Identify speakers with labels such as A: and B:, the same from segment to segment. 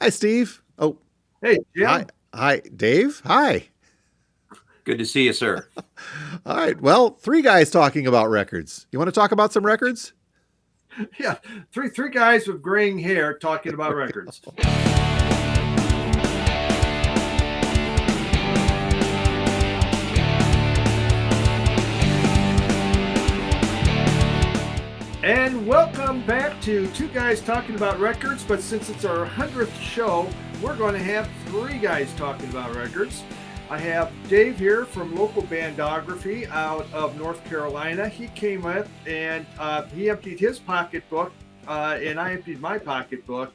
A: Hi, Steve. Oh,
B: Hey,
A: hi.
B: Jim.
A: Hi, Dave. Hi.
C: Good to see you, sir.
A: All right. Well, three guys talking about records. You want to talk about some records?
B: Yeah, three guys with graying hair talking about records. And welcome back to Two Guys Talking About Records. But since it's our 100th show, we're going to have three guys talking about records. I have Dave here from Local Bandography out of North Carolina. He came up and he emptied his pocketbook, and I emptied my pocketbook,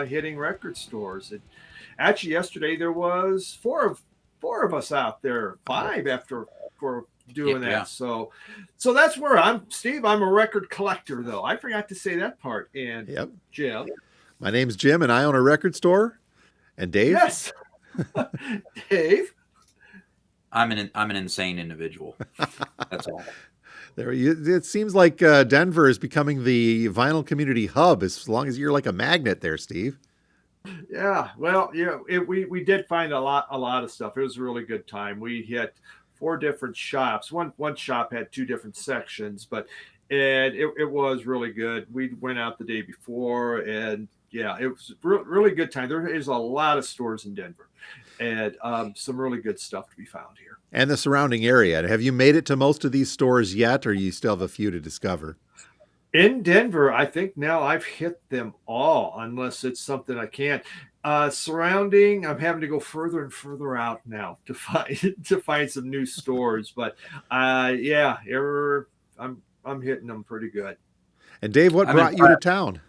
B: hitting record stores. And actually, yesterday there was four of us out there, five after for doing that.
C: Yeah.
B: So that's where I'm, Steve. I'm a record collector, though. I forgot to say that part. And
A: Yep.
B: Jim,
A: My name's Jim, and I own a record store. And Dave?
B: yes, Dave.
C: I'm an insane individual. That's all.
A: It seems like Denver is becoming the vinyl community hub as long as you're like a magnet there, Steve.
B: Yeah, well, we did find a lot of stuff. It was a really good time. We had four different shops. One shop had two different sections, but and it was really good. We went out the day before, and yeah, it was really good time. There is a lot of stores in Denver, and some really good stuff to be found here.
A: And the surrounding area. Have you made it to most of these stores yet, or you still have a few to discover?
B: In Denver, I think now I've hit them all, unless it's something I can't. Surrounding, I'm having to go further and further out now to find to find some new stores. But yeah, I'm hitting them pretty good.
A: And Dave, what
C: I'm
A: brought you to town?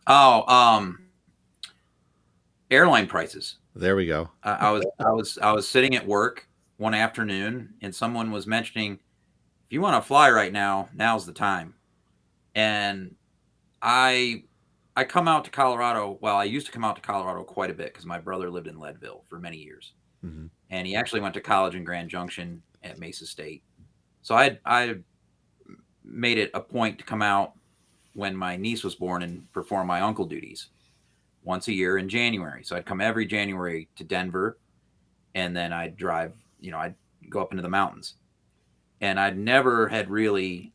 C: Oh, airline prices.
A: There we go.
C: I was sitting at work one afternoon, and someone was mentioning, if you want to fly right now, now's the time. And I come out to Colorado. Well, I used to come out to Colorado quite a bit because my brother lived in Leadville for many years,
A: Mm-hmm.
C: and he actually went to college in Grand Junction at Mesa State. So I made it a point to come out when my niece was born and perform my uncle duties once a year in January. So I'd come every January to Denver, and then I'd drive. I'd go up into the mountains, and I'd never had really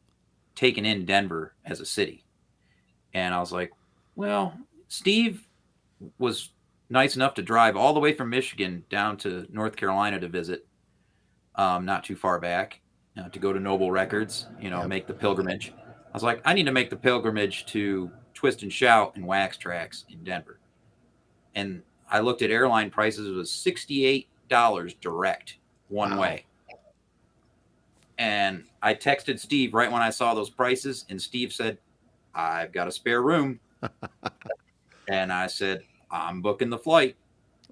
C: taken in Denver as a city. And I was like, well, Steve was nice enough to drive all the way from Michigan down to North Carolina to visit, not too far back, to go to Noble Records,
A: Yep.
C: make the pilgrimage. I was like, I need to make the pilgrimage to Twist and Shout and Wax Tracks in Denver. And I looked at airline prices. It was $68 direct one
A: Wow.
C: way. And I texted Steve right when I saw those prices, and Steve said, I've got a spare room. And I said, I'm booking the flight.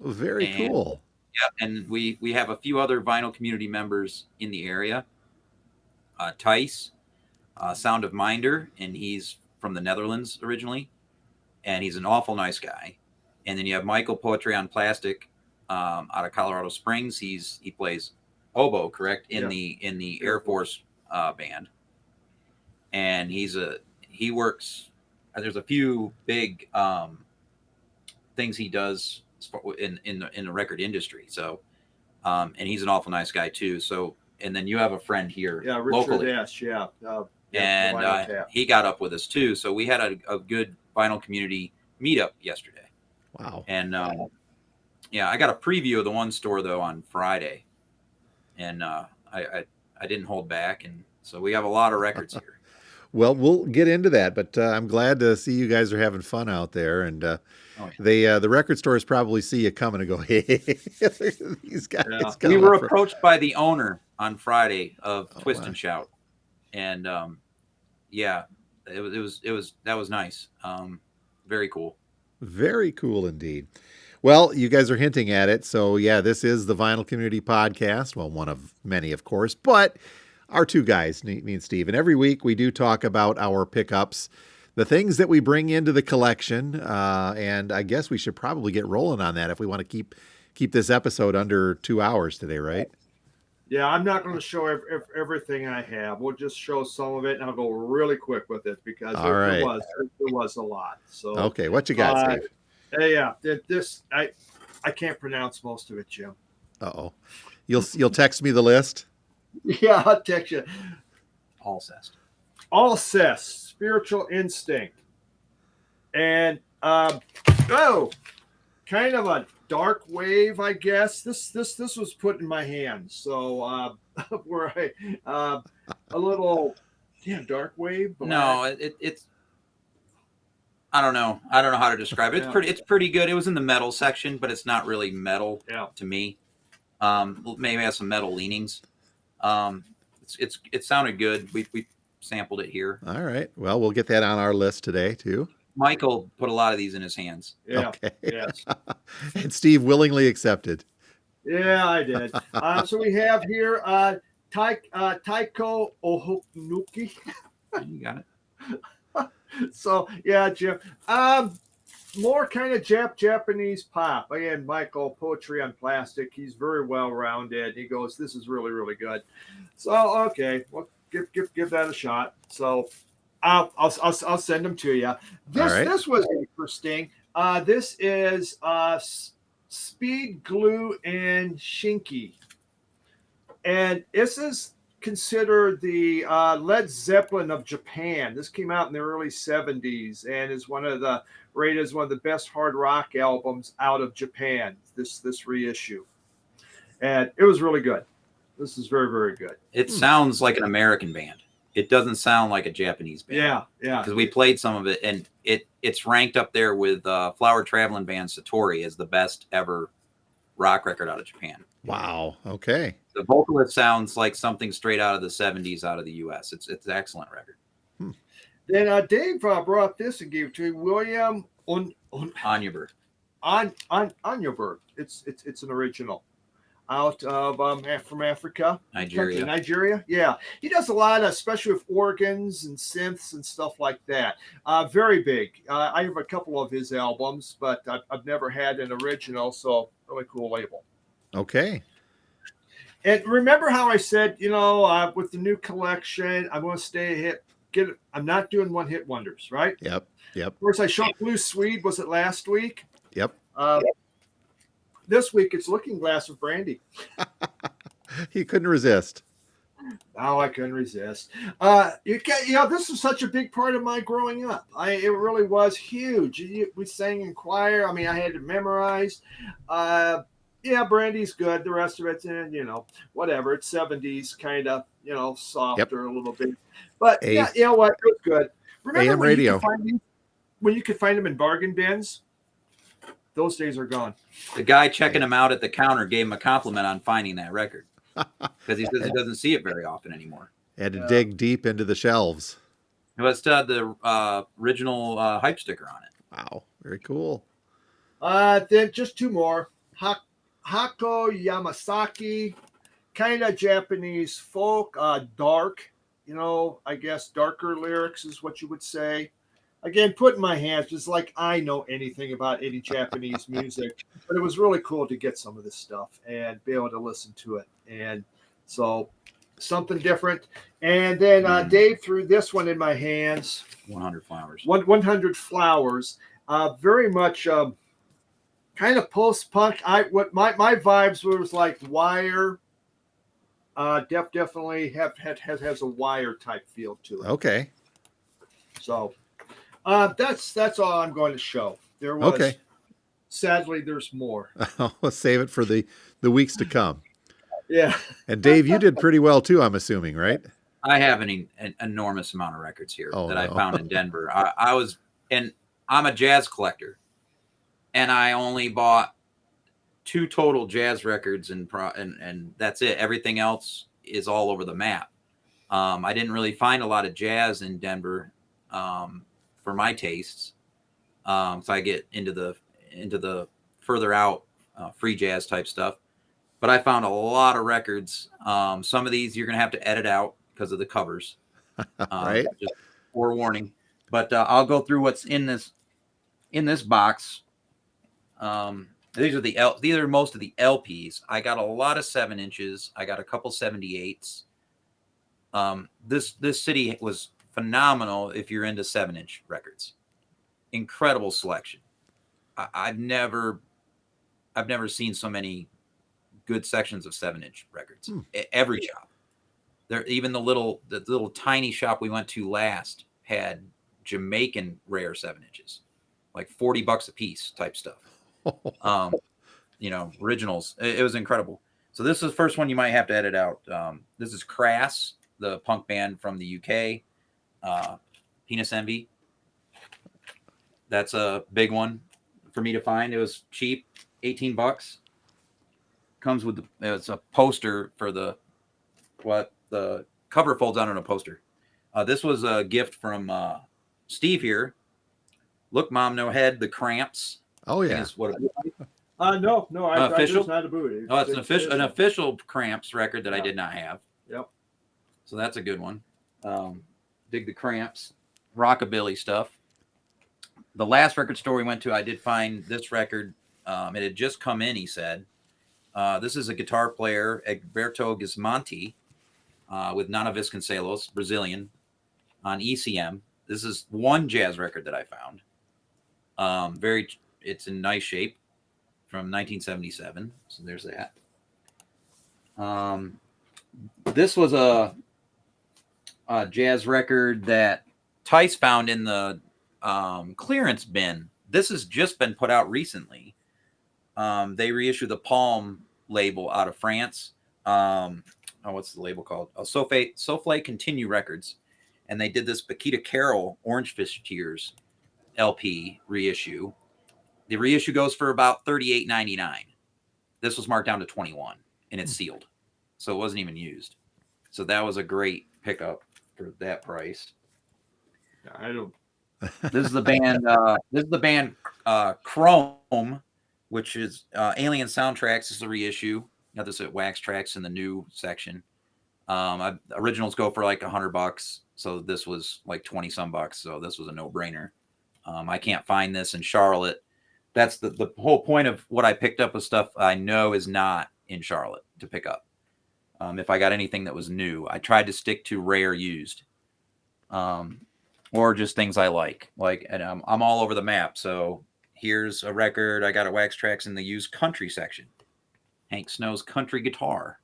A: Very
C: And
A: cool.
C: yeah, and we have a few other vinyl community members in the area. Tice, Sound of Minder, and he's from the Netherlands originally, and he's an awful nice guy. And then you have Michael Poetry on Plastic, out of Colorado Springs. He plays oboe, correct, in the Air Force band, and he works. There's a few big things he does in the record industry. So, and he's an awful nice guy too. So, and then you have a friend here,
B: Yeah, Richard
C: locally,
B: Ash. Yeah,
C: and he got up with us too. So we had a good vinyl community meetup yesterday.
A: Wow.
C: And yeah, I got a preview of the one store though on Friday, and I didn't hold back, and so we have a lot of records here.
A: Well, we'll get into that, but I'm glad to see you guys are having fun out there, and the record stores probably see you coming and go, "Hey, these guys."
B: Yeah.
C: We were approached by the owner on Friday of Twist
A: wow.
C: and Shout, and yeah, it was that was nice. Very cool.
A: Very cool indeed. Well, you guys are hinting at it, so yeah, this is the Vinyl Community Podcast. Well, one of many, of course, but our two guys, me and Steve, and every week we do talk about our pickups, the things that we bring into the collection, and I guess we should probably get rolling on that if we want to keep this episode under 2 hours today, right?
B: Yeah, I'm not going to show everything I have. We'll just show some of it, and I'll go really quick with it because
A: All
B: there
A: right.
B: was a lot. So,
A: Okay, what you got, Steve?
B: yeah, this I can't pronounce most of it, Jim.
A: Uh-oh. You'll text me the list?
B: Yeah, I'll text you.
C: Alcest.
B: Alcest, Spiritual Instinct, and kind of a dark wave, I guess. This was put in my hands, so where a little dark wave. Black.
C: No, it's I don't know. I don't know how to describe it. It's pretty good. It was in the metal section, but it's not really metal to me. Maybe has some metal leanings. It sounded good. We sampled it here.
A: All right. Well, we'll get that on our list today too.
C: Michael put a lot of these in his hands.
B: Yeah.
A: Okay.
B: Yes.
A: And Steve willingly accepted.
B: Yeah, I did. So we have here Taiko Ohonuki.
C: You got it.
B: So yeah, Jim. More kind of Japanese pop. Again, Michael, Poetry on Plastic. He's very well rounded. He goes, "This is really, really good." So okay, well, give that a shot. So I'll send them to you. This was interesting. This is Speed, Glue, and Shinky, and this is considered the Led Zeppelin of Japan. This came out in the early 70s and is rated as one of the best hard rock albums out of Japan. This reissue, and it was really good. This is very, very good.
C: It sounds like an American band. It doesn't sound like a Japanese band.
B: Yeah.
C: Because we played some of it, and it's ranked up there with Flower Traveling Band Satori as the best ever rock record out of Japan.
A: Wow. Okay.
C: The vocalist sounds like something straight out of the 70s out of the U.S. It's an excellent record.
B: Then Dave brought this and gave it to me. William
C: Onyeberg.
B: Onyeberg. It's an original out of from Africa.
C: Nigeria.
B: Yeah. He does a lot, especially with organs and synths and stuff like that. Very big. I have a couple of his albums, but I've never had an original, so really cool label.
A: Okay.
B: And remember how I said, with the new collection, I'm going to stay ahead. I'm not doing one-hit wonders, right?
A: Yep.
B: Of course, I showed Blue Swede. Was it last week?
A: Yep.
B: This week, it's Looking Glass of Brandy.
A: He couldn't resist.
B: No, I couldn't resist. This was such a big part of my growing up. It really was huge. We sang in choir. I mean, I had it memorized. Brandy's good. The rest of it's whatever. It's 70s kind of, softer a little bit. But you know what? It was good. Remember
A: AM radio.
B: When you could find them in bargain bins? Those days are gone.
C: The guy checking him out at the counter gave him a compliment on finding that record because he says he doesn't see it very often anymore.
A: Had to dig deep into the shelves.
C: It was the original hype sticker on it.
A: Wow. Very cool.
B: Then just two more. Hako Yamasaki, kind of Japanese folk, dark, I guess darker lyrics is what you would say. Again, put in my hands, just like I know anything about any Japanese music, but it was really cool to get some of this stuff and be able to listen to it. And so something different. And then Dave threw this one in my hands.
C: 100 Flowers.
B: 100 Flowers. Very much kind of post-punk. My vibes was like Wire. Definitely has a Wire type feel to it.
A: Okay.
B: So that's all I'm going to show. There was. Okay. Sadly, there's more.
A: Let's save it for the weeks to come.
B: Yeah.
A: And Dave, you did pretty well too, I'm assuming, right?
C: I have an enormous amount of records here I found in Denver. I'm a jazz collector, and I only bought 2 total jazz records, and that's it. Everything else is all over the map. I didn't really find a lot of jazz in Denver for my tastes, so I get into the further out free jazz type stuff. But I found a lot of records. Some of these you're gonna have to edit out because of the covers,
A: right?
C: Just forewarning. But I'll go through what's in this box. These are most of the LPs. I got a lot of 7-inches. I got a couple 78s. This city was phenomenal if you're into 7-inch records. Incredible selection. I've never seen so many good sections of 7-inch records. Every shop. There, even the little tiny shop we went to last had Jamaican rare 7-inches, like $40 a piece type stuff. Originals. It was incredible. So this is the first one you might have to edit out. This is Crass, the punk band from the UK. Penis Envy. That's a big one for me to find. It was cheap, $18. Comes with it's a poster for the cover folds out on a poster. This was a gift from Steve here. Look, Mom, No Head, The Cramps.
A: Oh yeah.
B: No, I just not a boot.
C: It's an official Cramps record that I did not have.
B: Yep.
C: So that's a good one. Dig the Cramps, rockabilly stuff. The last record store we went to, I did find this record. It had just come in, he said. This is a guitar player, Egberto Gismonti, with Nana Vasconcelos, Brazilian, on ECM. This is one jazz record that I found. It's in nice shape from 1977. So there's that. This was a jazz record that Tice found in the clearance bin. This has just been put out recently. They reissued the Palm label out of France. What's the label called? Souffle Continue Records. And they did this Paquita Carroll Orange Fish Tears LP reissue. The reissue goes for about $38.99. This was marked down to $21, and it's sealed. So it wasn't even used. So that was a great pickup for that price.
B: I don't.
C: This is the band. Chrome, which is Alien Soundtracks. This is a reissue. Got this at Wax Tracks in the new section. Originals go for like $100, so this was like 20 some bucks. So this was a no brainer. I can't find this in Charlotte. That's the whole point of what I picked up with stuff I know is not in Charlotte to pick up. If I got anything that was new, I tried to stick to rare used, or just things I like. And I'm all over the map. So here's a record I got at Wax Tracks in the used country section. Hank Snow's Country Guitar.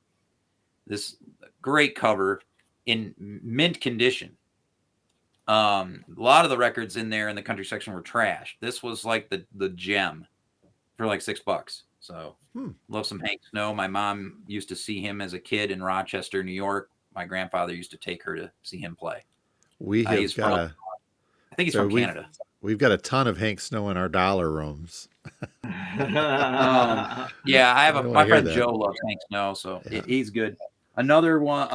C: This great cover in mint condition. A lot of the records in there in the country section were trash. This was like the gem for like $6. So love some Hank Snow. My mom used to see him as a kid in Rochester, New York. My grandfather used to take her to see him play.
A: I think
C: he's from Canada.
A: We've got a ton of Hank Snow in our dollar rooms.
C: Yeah, I have my friend Joe loves Hank Snow, so he's good. Another one,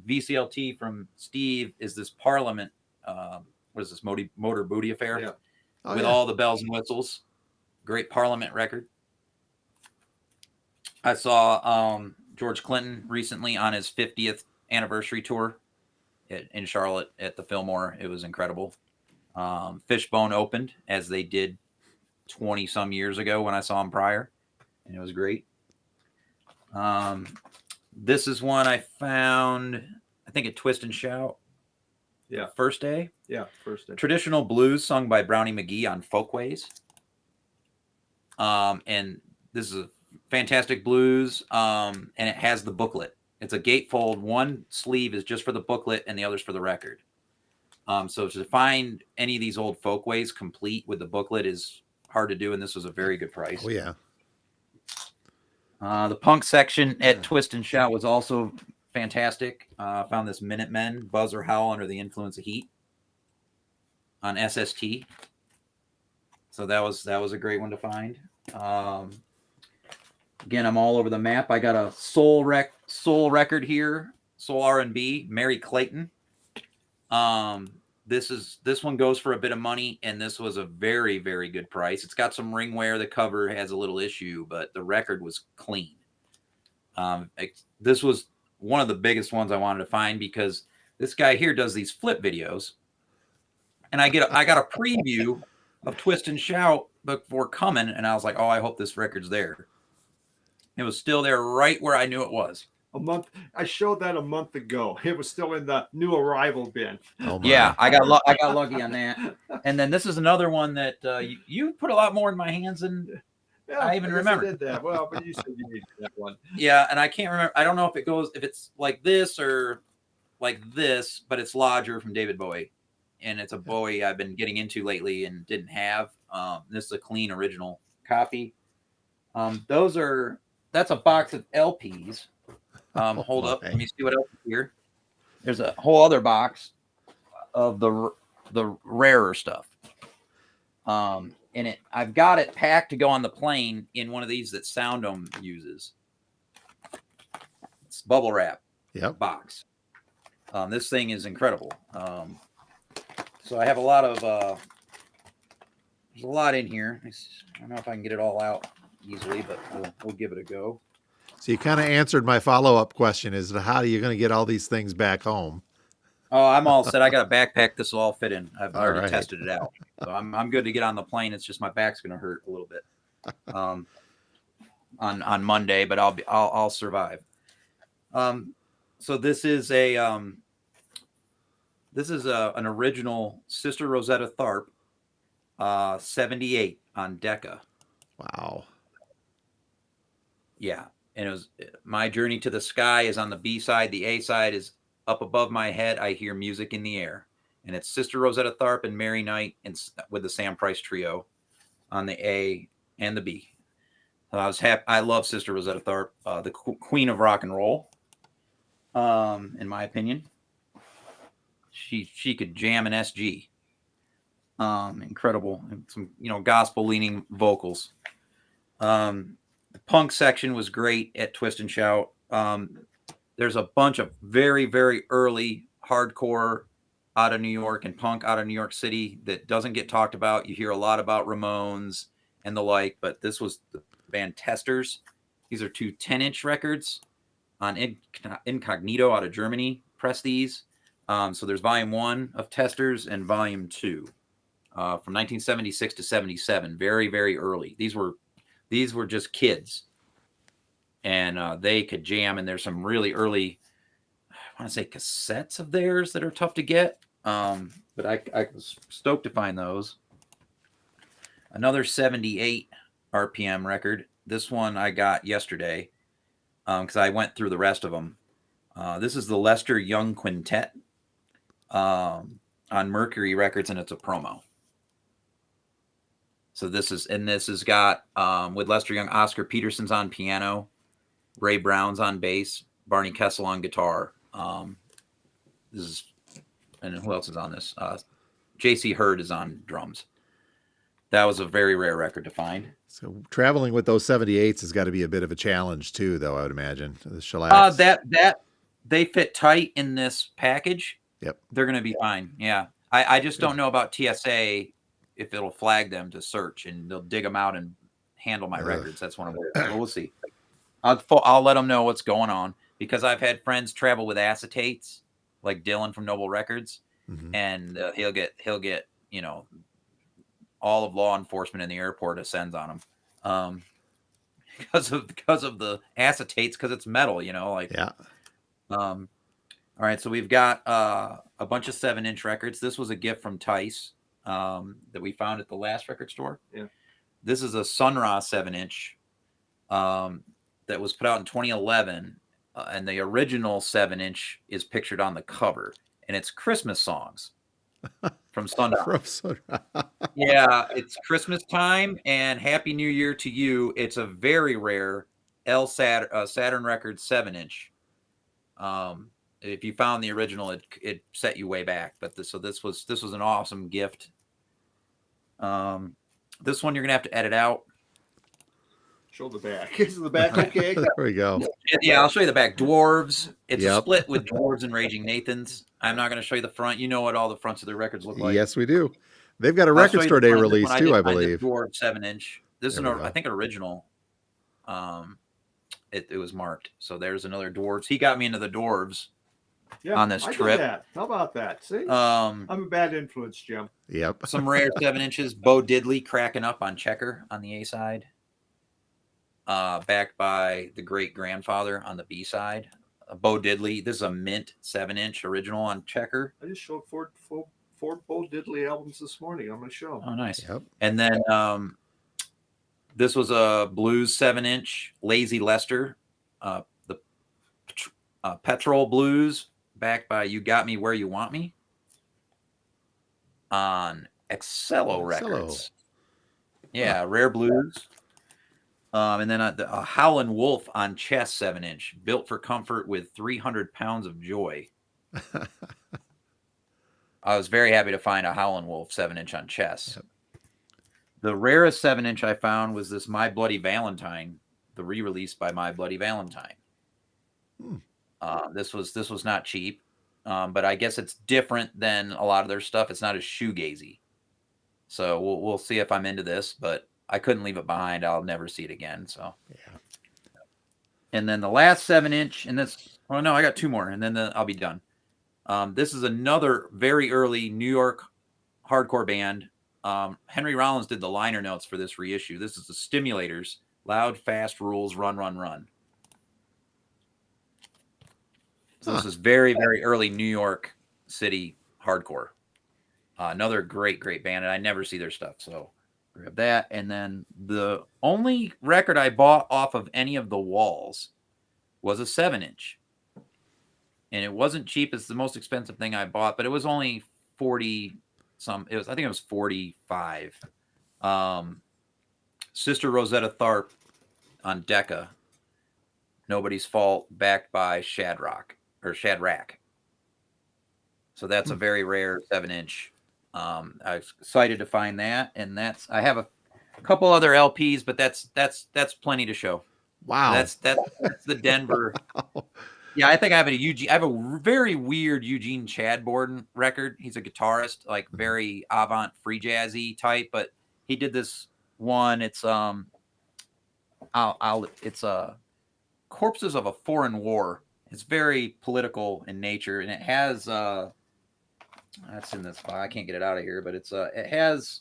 C: VCLT from Steve, is this Parliament. What is this, Motor Booty Affair?
B: Yeah.
C: With all the bells and whistles. Great Parliament record. I saw George Clinton recently on his 50th anniversary tour in Charlotte at the Fillmore. It was incredible. Fishbone opened, as they did 20 some years ago when I saw him prior, and it was great. This is one I found, I think, at Twist and Shout.
B: Yeah.
C: First day.
B: Yeah, first day.
C: Traditional blues sung by Brownie McGee on Folkways. And this is a fantastic blues. And it has the booklet. It's a gatefold. One sleeve is just for the booklet and the other's for the record. So to find any of these old Folkways complete with the booklet is hard to do, and this was a very good price.
A: Oh yeah.
C: The punk section at Twist and Shout was also fantastic. Found this Minutemen, Buzz or Howl Under the Influence of Heat on SST. So that was a great one to find. Again, I'm all over the map. I got a soul record here, soul R&B, Mary Clayton. This one goes for a bit of money, and this was a very, very good price. It's got some ring wear. The cover has a little issue, but the record was clean. This was one of the biggest ones I wanted to find because this guy here does these flip videos, and I got a preview of Twist and Shout before coming, and I was like, oh, I hope this record's there. It was still there right where I knew it was.
B: A month. I showed that a month ago. It was still in the new arrival bin.
A: Oh my.
C: Yeah, I got lucky on that. And then this is another one that you put a lot more in my hands than I even remember.
B: I did that. Well, but you said you needed that one.
C: Yeah, and I can't remember. I don't know if it's like this or like this, but it's Lodger from David Bowie, and it's a Bowie I've been getting into lately and didn't have. This is a clean original copy. That's a box of LPs. Hold up, let me see what else is here. There's a whole other box of the rarer stuff. And I've got it packed to go on the plane in one of these that Sound Dome uses. It's bubble wrap box. This thing is incredible. So I have a lot of there's a lot in here. I don't know if I can get it all out easily, but we'll give it a go.
A: So you kind of answered my follow-up question: is how are you going to get all these things back home?
C: Oh, I'm all set. I got a backpack. This will all fit in. I've already tested it out, so I'm good to get on the plane. It's just my back's going to hurt a little bit on Monday, but I'll survive. So this is an original Sister Rosetta Tharpe, 78 on Decca.
A: Wow.
C: Yeah. And it was My Journey to the Sky is on the B side. The A side is Up Above My Head, I Hear Music in the Air. And it's Sister Rosetta Tharpe and Mary Knight with the Sam Price Trio on the A and the B. I was happy. I love Sister Rosetta Tharpe, the queen of rock and roll, in my opinion. She could jam an SG. Incredible. And some, gospel leaning vocals. The punk section was great at Twist and Shout. There's a bunch of very, very early hardcore out of New York and punk out of New York City that doesn't get talked about. You hear a lot about Ramones and the like, but this was the band Testers. These are two 10-inch records on Incognito out of Germany. Press these. So there's volume 1 of Testers and volume 2 from 1976 to 77. Very, very early. These were just kids, and they could jam. And there's some really early, I want to say, cassettes of theirs that are tough to get. But I was stoked to find those. Another 78 RPM record. This one I got yesterday because I went through the rest of them. This is the Lester Young Quintet on Mercury Records, and it's a promo. So this has got with Lester Young, Oscar Peterson's on piano, Ray Brown's on bass, Barney Kessel on guitar. And who else is on this? J.C. Hurd is on drums. That was a very rare record to find.
A: So traveling with those 78s has got to be a bit of a challenge too, though, I would imagine. The shellacs.
C: That they fit tight in this package.
A: Yep,
C: they're going to be fine. Yeah, I just don't know about TSA. If it'll flag them to search and they'll dig them out and handle my records. That's one of them. But we'll see. I'll let them know what's going on because I've had friends travel with acetates, like Dylan from Noble Records, and he'll get all of law enforcement in the airport ascends on him because of the acetates because it's metal,
A: yeah.
C: All right, so we've got a bunch of 7-inch records. This was a gift from Tice. That we found at the last record store.
B: Yeah.
C: This is a Sun Ra 7-inch that was put out in 2011. And the original 7-inch is pictured on the cover. And it's Christmas songs from Sun Ra. Yeah, it's Christmas time and Happy New Year to you. It's a very rare Saturn Records 7-inch. If you found the original, it set you way back. But this was an awesome gift. This one you're gonna have to edit out.
B: Show the back. Is the back okay?
A: There we go.
C: Yeah, I'll show you the back. Dwarves. It's a split with Dwarves and Raging Nathans. I'm not gonna show you the front. You know what all the fronts of their records look like.
A: Yes, we do. They've got a record store day release too, I believe.
C: Dwarf 7-inch. This is I think an original. It was marked. So there's another Dwarves. He got me into the Dwarves
B: Yeah,
C: on this
B: I
C: trip.
B: did that. How about that? See,
C: Um,
B: I'm a bad influence, Jim.
A: Yep.
C: some rare 7-inches. Bo Diddley cracking up on checker on the A side. Backed by the great grandfather on the B side. Bo Diddley. This is a mint 7-inch original on checker.
B: I just showed four Bo Diddley albums this morning on my show.
C: Oh, nice.
A: Yep.
C: And then this was a blues 7-inch Lazy Lester, the Petrol Blues, backed by You Got Me Where You Want Me on Excello Records. Yeah, rare blues. And then a Howlin' Wolf on chess 7-inch, built for comfort with 300 pounds of joy. I was very happy to find a Howlin' Wolf 7-inch on chess.
A: Yep.
C: The rarest 7-inch I found was this My Bloody Valentine, the re-release by My Bloody Valentine. This was not cheap, but I guess it's different than a lot of their stuff. It's not as shoegazy. So we'll see if I'm into this, but I couldn't leave it behind. I'll never see it again. So
A: Yeah.
C: And then the last 7-inch, and this, oh no, I got two more, and then I'll be done. This is another very early New York hardcore band. Henry Rollins did the liner notes for this reissue. This is the Stimulators, Loud, Fast Rules, Run, Run, Run. So this is very, very early New York City hardcore. Another great, great band, and I never see their stuff, so grab that. And then the only record I bought off of any of the walls was a 7-inch. And it wasn't cheap. It's the most expensive thing I bought, but it was only 40 some. I think it was 45. Sister Rosetta Tharpe on Decca. Nobody's Fault, backed by Shadrach. So that's a very rare 7-inch. I was excited to find that, and I have a couple other LPs, but that's plenty to show.
A: Wow.
C: That's the Denver. Yeah, I think I have a very weird Eugene Chadbourne record. He's a guitarist, like very avant free jazzy type, but he did this one. It's it's Corpses of a Foreign War. It's very political in nature, and it has that's in this file. I can't get it out of here, but it has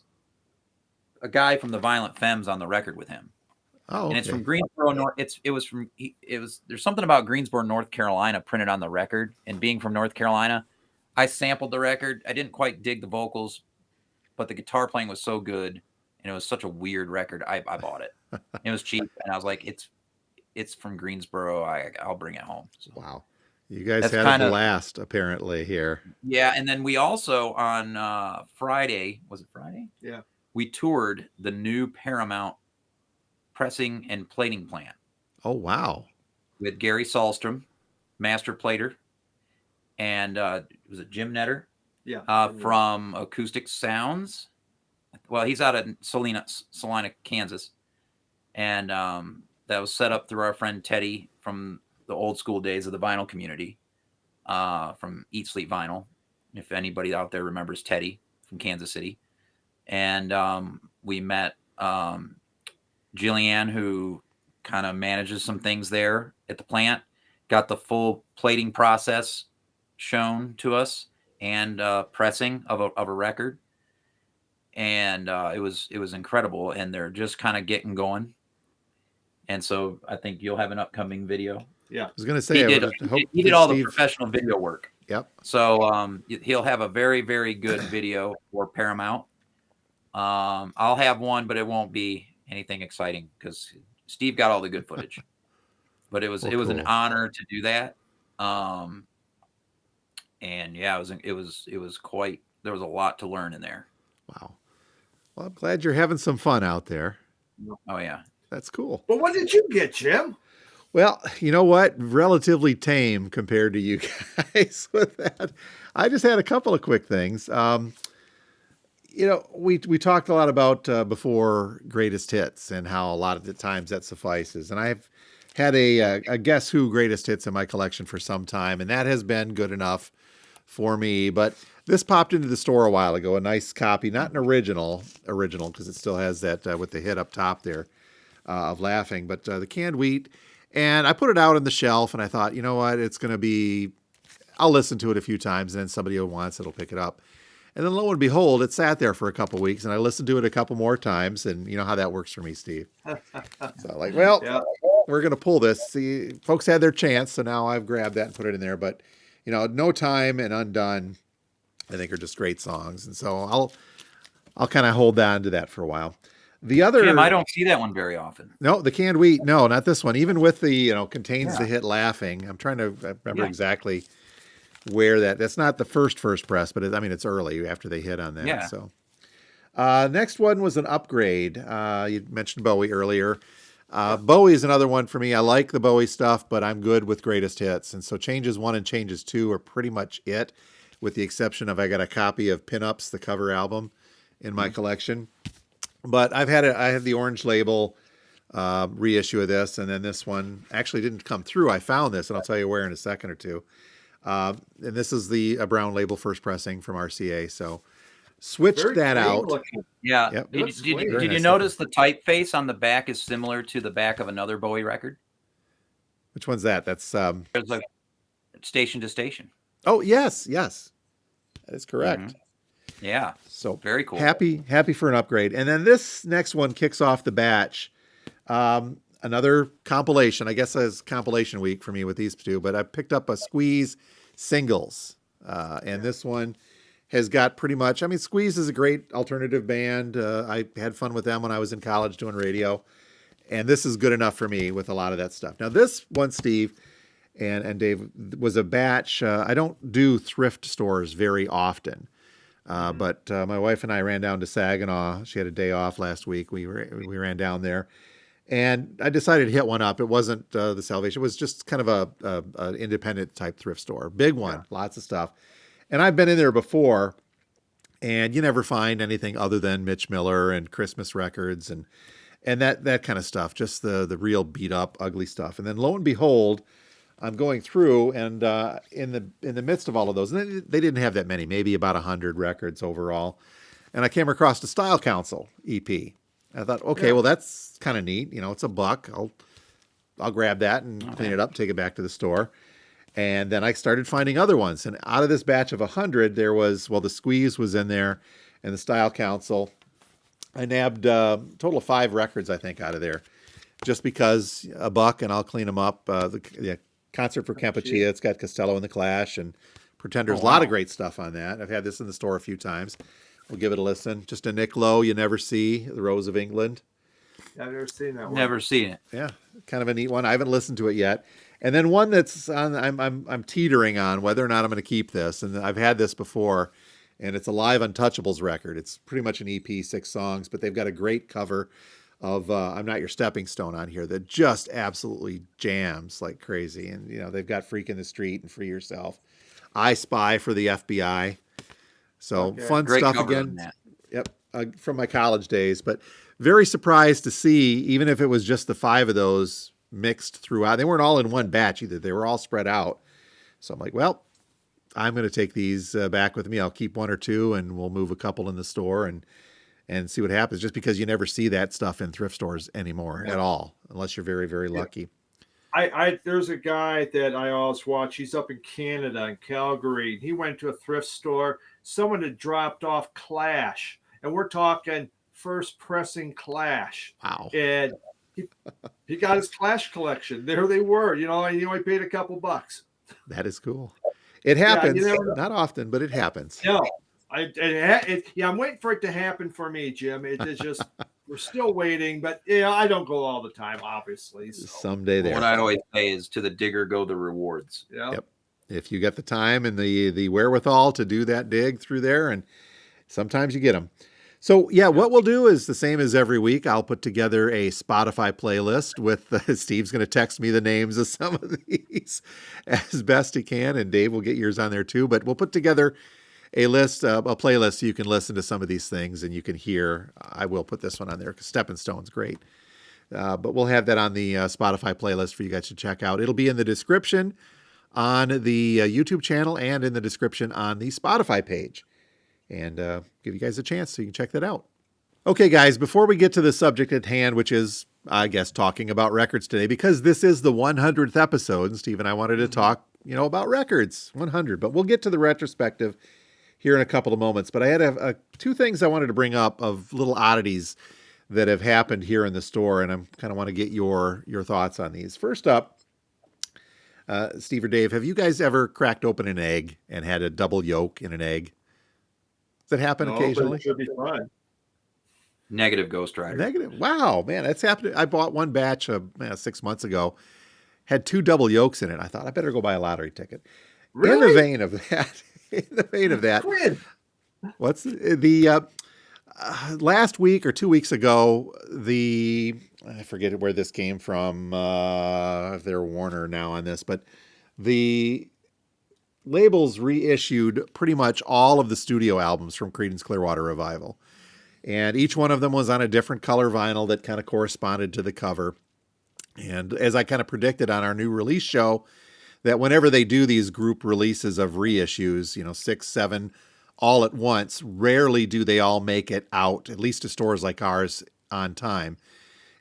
C: a guy from the Violent Femmes on the record with him.
A: Oh, okay.
C: And it's from Greensboro, North. There's something about Greensboro, North Carolina printed on the record. And being from North Carolina, I sampled the record. I didn't quite dig the vocals, but the guitar playing was so good, and it was such a weird record. I bought it. It was cheap, and I was like, it's from Greensboro. I'll bring it home. So.
A: Wow. You guys had a blast, apparently, here.
C: Yeah, and then we also, on Friday, was it Friday?
B: Yeah.
C: We toured the new Paramount pressing and plating plant.
A: Oh, wow.
C: With Gary Sahlstrom, master plater, and was it Jim Netter?
B: Yeah.
C: From Acoustic Sounds. Well, he's out of Salina, Kansas. And that was set up through our friend Teddy from the old school days of the vinyl community, from Eat Sleep Vinyl, if anybody out there remembers Teddy from Kansas City. And we met Jillian, who kind of manages some things there at the plant, got the full plating process shown to us, and pressing of a record. And it was incredible, and they're just kind of getting going. And so I think you'll have an upcoming video.
B: Yeah.
A: I was going to say,
C: he did all the professional video work.
A: Yep.
C: So he'll have a very, very good video for Paramount. I'll have one, but it won't be anything exciting because Steve got all the good footage. But it was an honor to do that. And yeah, it was quite. There was a lot to learn in there.
A: Wow. Well, I'm glad you're having some fun out there.
C: Oh yeah,
A: that's cool.
B: But what did you get, Jim?
A: Well, you know what? Relatively tame compared to you guys with that. I just had a couple of quick things. We talked a lot about before greatest hits and how a lot of the times that suffices. And I've had a Guess Who greatest hits in my collection for some time, and that has been good enough for me. But this popped into the store a while ago, a nice copy, not an original because it still has that with the hit up top there of Laughing, but the Canned Wheat. And I put it out on the shelf, and I thought, you know what? It's going to be I'll listen to it a few times, and then somebody who wants it will pick it up. And then lo and behold, it sat there for a couple weeks, and I listened to it a couple more times, and you know how that works for me, Steve. So like, well,
B: Yeah.
A: we're going to pull this. See, folks had their chance, so now I've grabbed that and put it in there. But, you know, No Time and Undone, I think are just great songs. And so I'll kind of hold on to that for a while. The other,
C: Jim, I don't see that one very often.
A: no, the Canned Wheat, no, not this one. Even with the, you know, contains the hit Laughing. I'm trying to remember exactly where that's not the first press, but it's early after they hit on that.
C: Yeah.
A: So next one was an upgrade. You mentioned Bowie earlier. Bowie is another one for me. I like the Bowie stuff, but I'm good with greatest hits. And so Changes 1 and Changes 2 are pretty much it, with the exception of I got a copy of Pinups, the cover album, in my collection. But I had the orange label reissue of this, and then this one actually didn't come through. I found this, and I'll tell you where in a second or two. And this is a brown label first pressing from RCA. So switched
B: Very
A: that
B: clean
A: out.
B: looking.
C: Yeah.
A: Yep.
C: Did
A: Very
C: you
A: nice
C: notice the typeface on the back is similar to the back of another Bowie record?
A: Which one's that? That's
C: There's like station to station.
A: oh yes, that is correct.
C: Yeah.
A: So
C: Very cool.
A: Happy for an upgrade. And then this next one kicks off the batch. Another compilation, I guess as compilation week for me with these two, but I picked up a Squeeze singles. And this one has got pretty much, Squeeze is a great alternative band. I had fun with them when I was in college doing radio. And this is good enough for me with a lot of that stuff. Now this one, Steve and Dave, was a batch. I don't do thrift stores very often. But my wife and I ran down to Saginaw. She had a day off last week. We ran down there, and I decided to hit one up. It wasn't the Salvation. It was just kind of a independent type thrift store. Big one, lots of stuff. And I've been in there before, and you never find anything other than Mitch Miller and Christmas records and that kind of stuff. Just the real beat up, ugly stuff. And then lo and behold, I'm going through, and in the midst of all of those, and they didn't have that many, maybe about 100 records overall. And I came across the Style Council EP. I thought, okay, well that's kind of neat. You know, it's $1. I'll grab that and clean it up, take it back to the store. And then I started finding other ones. And out of this batch of 100, there was, the Squeeze was in there, and the Style Council. I nabbed a total of 5 records, I think, out of there, just because $1 and I'll clean them up. The Concert for Campuchia, it's got Costello and the Clash and Pretenders. A lot of great stuff on that. I've had this in the store a few times. We'll give it a listen. Just a Nick Lowe, You Never See, The Rose of England.
B: I've never seen that one.
C: Never seen it.
A: Yeah, kind of a neat one. I haven't listened to it yet. And then one that's on, I'm teetering on whether or not I'm going to keep this. And I've had this before, and it's a live Untouchables record. It's pretty much an EP, 6 songs, but they've got a great cover of I'm Not Your Stepping Stone on here that just absolutely jams like crazy. And, you know, they've got Freak in the Street and Free Yourself. I Spy for the FBI. So fun
C: Great
A: stuff
C: cover on
A: again.
C: that.
A: Yep. From my college days, but very surprised to see, even if it was just the 5 of those mixed throughout. They weren't all in one batch either. They were all spread out. So I'm like, well, I'm going to take these back with me. I'll keep 1 or 2 and we'll move a couple in the store and see what happens, just because you never see that stuff in thrift stores anymore at all, unless you're very, very lucky.
B: There's a guy that I always watch. He's up in Canada, in Calgary. He went to a thrift store. Someone had dropped off Clash, and we're talking first pressing Clash.
A: Wow.
B: And he got his Clash collection. There they were, and he only paid a couple bucks.
A: That is cool. It happens.
B: Yeah,
A: Not often, but it happens.
B: No. I'm waiting for it to happen for me, Jim. It's just we're still waiting, but I don't go all the time, obviously. So.
A: Someday there.
C: What I always say is, to the digger go the rewards.
B: Yeah.
A: Yep. If you get the time and the wherewithal to do that dig through there, and sometimes you get them. So what we'll do is the same as every week. I'll put together a Spotify playlist with Steve's going to text me the names of some of these as best he can, and Dave will get yours on there too. But we'll put together a playlist so you can listen to some of these things and you can hear. I will put this one on there because Stepping Stone's great. But we'll have that on the Spotify playlist for you guys to check out. It'll be in the description on the YouTube channel and in the description on the Spotify page. And give you guys a chance so you can check that out. Okay, guys, before we get to the subject at hand, which is, I guess, talking about records today, because this is the 100th episode, and Steve and I wanted to talk about records, 100. But we'll get to the retrospective here in a couple of moments. But I had two things I wanted to bring up of little oddities that have happened here in the store, and I kind of want to get your thoughts on these. First up, Steve or Dave, have you guys ever cracked open an egg and had a double yolk in an egg? Does that happen occasionally?
B: But it should be fun.
C: Negative, Ghost Rider.
A: Negative. Wow, man, that's happened. I bought one batch 6 months ago, had 2 double yolks in it. I thought I better go buy a lottery ticket.
B: Really?
A: In the vein of that,
B: Quinn.
A: what's the last week or 2 weeks ago, I forget where this came from, if they're Warner now on this, but the labels reissued pretty much all of the studio albums from Creedence Clearwater Revival. And each one of them was on a different color vinyl that kind of corresponded to the cover. And as I kind of predicted on our new release show, that whenever they do these group releases of reissues, 6, 7, all at once, rarely do they all make it out, at least to stores like ours, on time.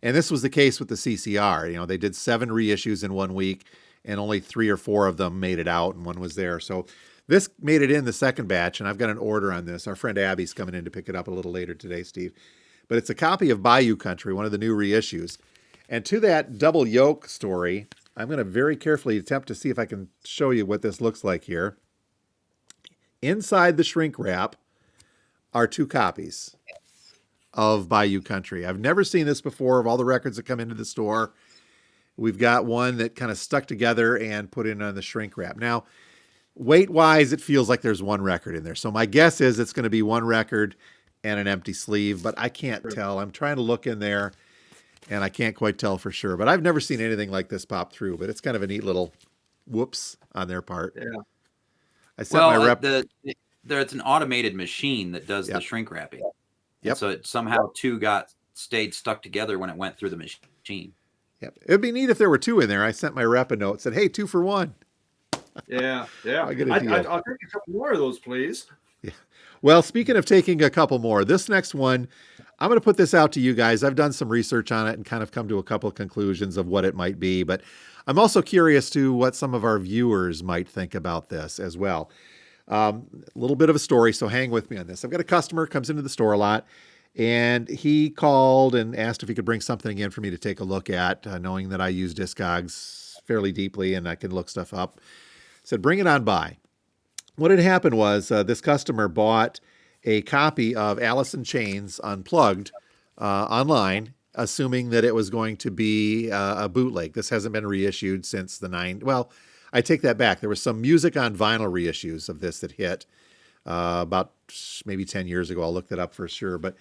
A: And this was the case with the CCR. They did 7 reissues in 1 week, and only 3 or 4 of them made it out, and one was there. So this made it in the second batch, and I've got an order on this. Our friend Abby's coming in to pick it up a little later today, Steve. But it's a copy of Bayou Country, one of the new reissues. And to that double yolk story, I'm going to very carefully attempt to see if I can show you what this looks like here. Inside the shrink wrap are 2 copies of Bayou Country. I've never seen this before of all the records that come into the store. We've got one that kind of stuck together and put in on the shrink wrap. Now, weight-wise, it feels like there's 1 record in there. So my guess is it's going to be 1 record and an empty sleeve, but I can't tell. I'm trying to look in there, and I can't quite tell for sure. But I've never seen anything like this pop through, but it's kind of a neat little whoops on their part.
B: Yeah.
A: I sent my rep.
C: There's an automated machine that does the shrink wrapping.
A: Yep.
C: So it somehow 2 stayed stuck together when it went through the machine.
A: Yep. It'd be neat if there were 2 in there. I sent my rep a note, said, "Hey, 2 for 1."
B: Yeah.
A: I'll get a deal.
B: I'll take a couple more of those, please.
A: Yeah. Well, speaking of taking a couple more, this next one, I'm going to put this out to you guys. I've done some research on it and kind of come to a couple of conclusions of what it might be, but I'm also curious to what some of our viewers might think about this as well. A little bit of a story, so hang with me on this. I've got a customer comes into the store a lot, and he called and asked if he could bring something in for me to take a look at, knowing that I use Discogs fairly deeply and I can look stuff up. Said, bring it on by. What had happened was this customer bought a copy of Alice in Chains Unplugged online, assuming that it was going to be a bootleg. This hasn't been reissued since the 90s. Well, I take that back. There was some music on vinyl reissues of this that hit about maybe 10 years ago. I'll look that up for sure. But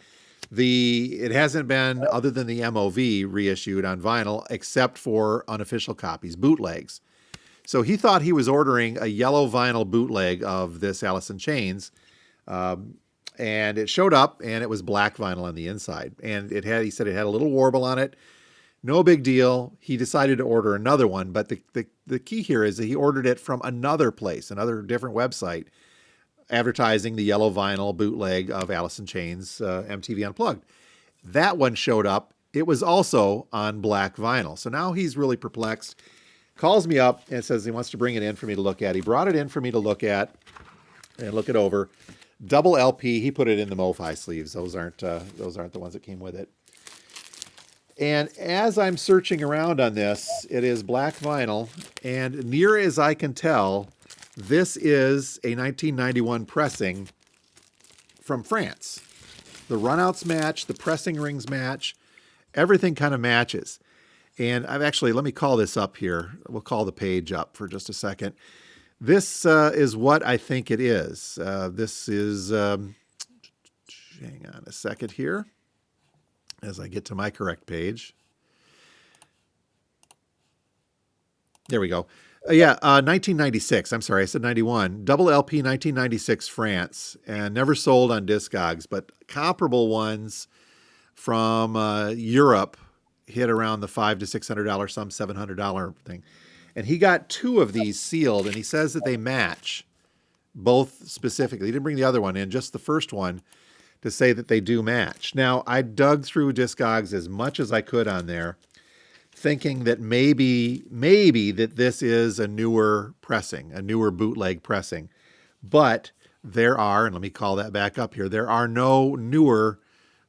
A: it hasn't been, other than the MOV, reissued on vinyl, except for unofficial copies, bootlegs. So he thought he was ordering a yellow vinyl bootleg of this Alice in Chains. And it showed up, and it was black vinyl on the inside. And he said it had a little warble on it. No big deal. He decided to order another one. But the key here is that he ordered it from another place, another different website, advertising the yellow vinyl bootleg of Alice in Chains MTV Unplugged. That one showed up. It was also on black vinyl. So now he's really perplexed. Calls me up and says he wants to bring it in for me to look at. He brought it in for me to look at and look it over. Double LP. He put it in the MoFi sleeves. Those aren't the ones that came with it. And as I'm searching around on this, it is black vinyl, and near as I can tell, this is a 1991 pressing from France. The runouts match, the pressing rings match, everything kind of matches. And let me call this up here. We'll call the page up for just a second. This is what I think it is. This is, hang on a second here as I get to my correct page. There we go. 1996. I'm sorry, I said 91. Double LP 1996 France, and never sold on Discogs, but comparable ones from Europe hit around the $500 to $600, some $700 thing. And he got 2 of these sealed, and he says that they match both specifically. He didn't bring the other one in, just the first one, to say that they do match. Now, I dug through Discogs as much as I could on there. thinking that maybe that this is a newer pressing, a newer bootleg pressing. But there are, and let me call that back up here, there are no newer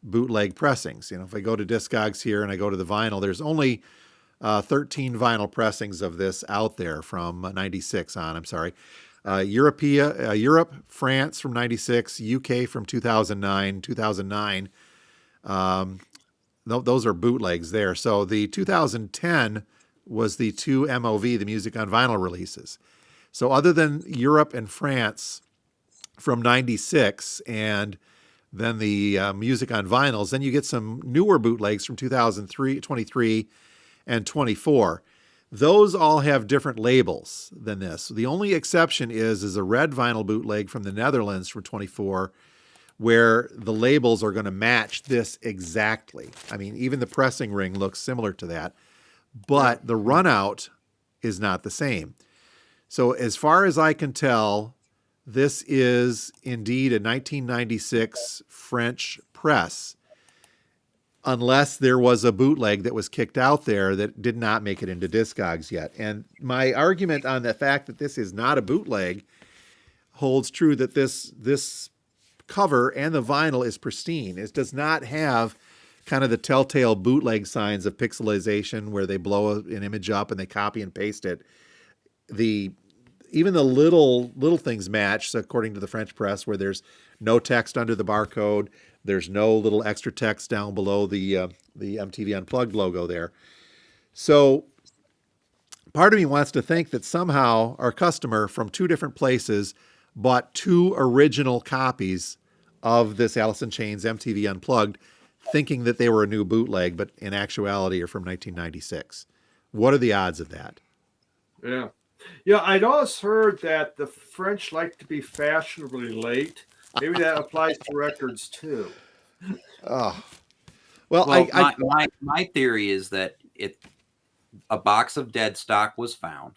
A: bootleg pressings. If I go to Discogs here and I go to the vinyl, there's only 13 vinyl pressings of this out there from 96 on, I'm sorry. Europe, France from 96, UK from 2009. Those are bootlegs there. So the 2010 was the 2 MOV, the Music on Vinyl releases. So other than Europe and France from 96 and then the Music on Vinyls, then you get some newer bootlegs from 2003, 23, and 24. Those all have different labels than this. The only exception is a red vinyl bootleg from the Netherlands for 24, where the labels are going to match this exactly. I mean, even the pressing ring looks similar to that, but the runout is not the same. So as far as I can tell, this is indeed a 1996 French press, unless there was a bootleg that was kicked out there that did not make it into Discogs yet. And my argument on the fact that this is not a bootleg holds true, that this cover and the vinyl is pristine. It does not have kind of the telltale bootleg signs of pixelization where they blow an image up and they copy and paste it. Even the little things match, according to the French press, where there's no text under the barcode. There's no little extra text down below the MTV Unplugged logo there. So part of me wants to think that somehow our customer from 2 different places bought 2 original copies of this Alice in Chains MTV Unplugged, thinking that they were a new bootleg, but in actuality are from 1996. What are the odds of that?
B: Yeah. Yeah, I'd always heard that the French like to be fashionably late. Maybe that applies to records too.
A: Well,
C: my theory is that a box of dead stock was found,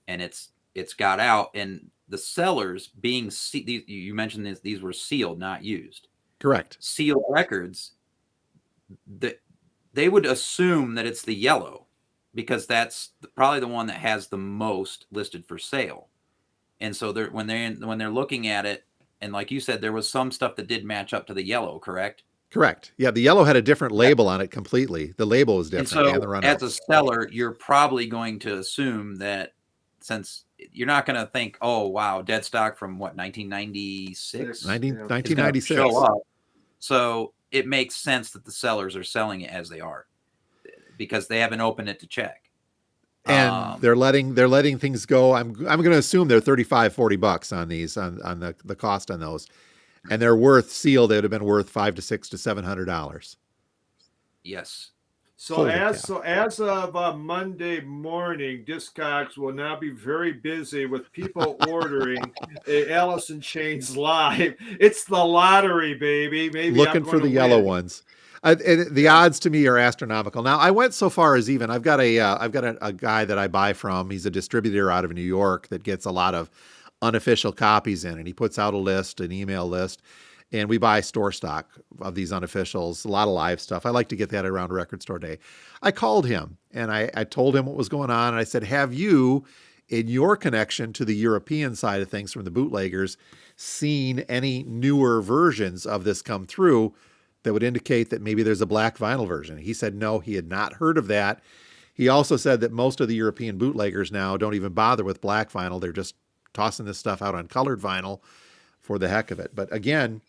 C: and it's got out, and the sellers being you mentioned these were sealed, not used.
A: Correct.
C: Sealed records, that they would assume that it's the yellow, because that's probably the one that has the most listed for sale. And so when they're looking at it, and like you said, there was some stuff that did match up to the yellow, correct?
A: Correct. Yeah, the yellow had a different label on it completely. The label was different.
C: And so as a seller, you're probably going to assume that, since you're not going to think, oh, wow, dead stock from what, 1996?
A: 1996.
C: Show up. So it makes sense that the sellers are selling it as they are, because they haven't opened it to check.
A: And they're letting things go. I'm going to assume they're $35-$40 on these, on the cost on those. And they're worth, sealed, they would have been worth $500 to $600 to $700.
C: Yes.
B: So as of Monday morning, Discogs will now be very busy with people ordering a Alice in Chains live. It's the lottery, baby. Maybe
A: looking for the yellow ones. The odds to me are astronomical. Now, I went so far as I've got a guy that I buy from. He's a distributor out of New York that gets a lot of unofficial copies in, and he puts out an email list, and we buy store stock of these unofficials, a lot of live stuff. I like to get that around Record Store Day. I called him and I told him what was going on, and I said, have you, in your connection to the European side of things from the bootleggers, seen any newer versions of this come through that would indicate that maybe there's a black vinyl version? He said no, he had not heard of that. He also said that most of the European bootleggers now don't even bother with black vinyl. They're just tossing this stuff out on colored vinyl for the heck of it. But again,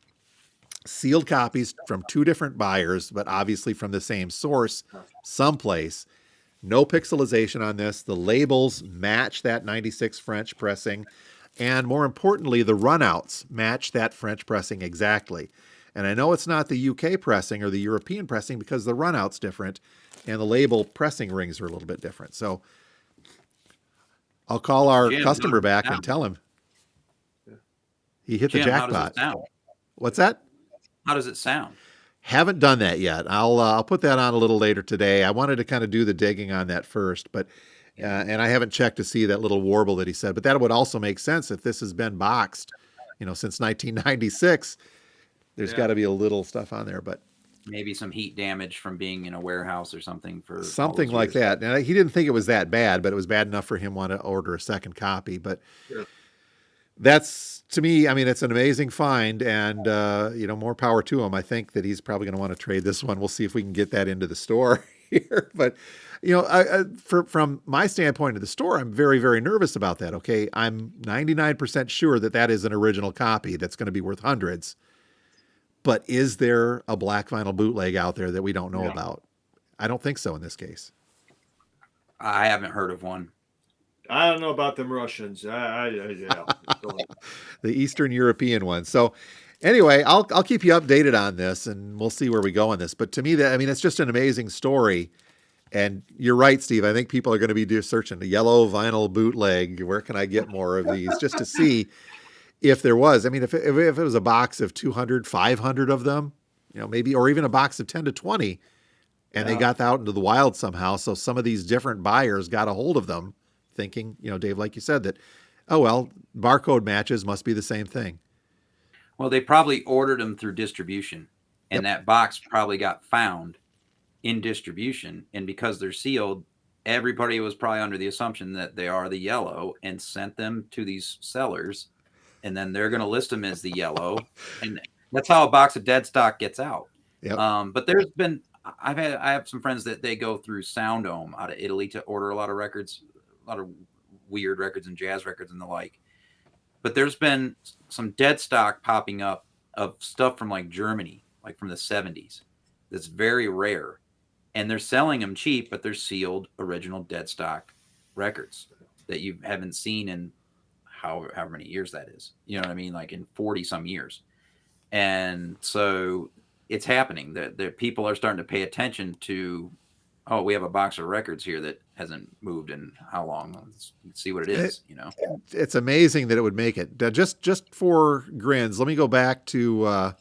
A: sealed copies from 2 different buyers, but obviously from the same source someplace. No pixelization on this. The labels match that 96 French pressing. And more importantly, the runouts match that French pressing exactly. And I know it's not the UK pressing or the European pressing because the runout's different and the label pressing rings are a little bit different. So I'll call our customer back and tell him he hit the jackpot.
C: How does it sound?
A: What's that?
C: How does it sound?
A: Haven't done that yet. I'll put that on a little later today. I wanted to kind of do the digging on that first, but and I haven't checked to see that little warble that he said. But that would also make sense if this has been boxed, since 1996. There's got to be a little stuff on there, but
C: maybe some heat damage from being in a warehouse or something for all
A: something
C: those
A: like
C: years.
A: that. Now, he didn't think it was that bad, but it was bad enough for him want to order a second copy. But
B: Yeah.
A: that's, to me, I mean, it's an amazing find, and more power to him. I think that he's probably going to want to trade this one. We'll see if we can get that into the store here. But from my standpoint of the store, I'm very, very nervous about that. Okay, I'm 99% sure that that is an original copy that's going to be worth hundreds. But is there a black vinyl bootleg out there that we don't know about? I don't think so in this case.
C: I haven't heard of one.
B: I don't know about them Russians.
A: The Eastern European one. So anyway, I'll keep you updated on this, and we'll see where we go on this. But to me, it's just an amazing story. And you're right, Steve. I think people are going to be searching the yellow vinyl bootleg. Where can I get more of these? Just to see if there was. I mean, if it was a box of 200, 500 of them, maybe, or even a box of 10 to 20, and they got out into the wild somehow. So some of these different buyers got a hold of them, thinking, Dave, like you said, that, oh, well, barcode matches must be the same thing.
C: Well, they probably ordered them through distribution, and that box probably got found in distribution. And because they're sealed, everybody was probably under the assumption that they are the yellow and sent them to these sellers. And then they're going to list them as the yellow. And that's how a box of dead stock gets out.
A: Yep.
C: But there's been, I have some friends that they go through Sound Dome out of Italy to order a lot of records, a lot of weird records and jazz records and the like. But there's been some dead stock popping up of stuff from like Germany, like from the 70s. That's very rare. And they're selling them cheap, but they're sealed original dead stock records that you haven't seen in however many years that is. You know what I mean? Like in 40 some years. And so it's happening that people are starting to pay attention to, oh, we have a box of records here that hasn't moved in how long? Let's see what it is.
A: It's amazing that it would make it. Just for grins, let me go back to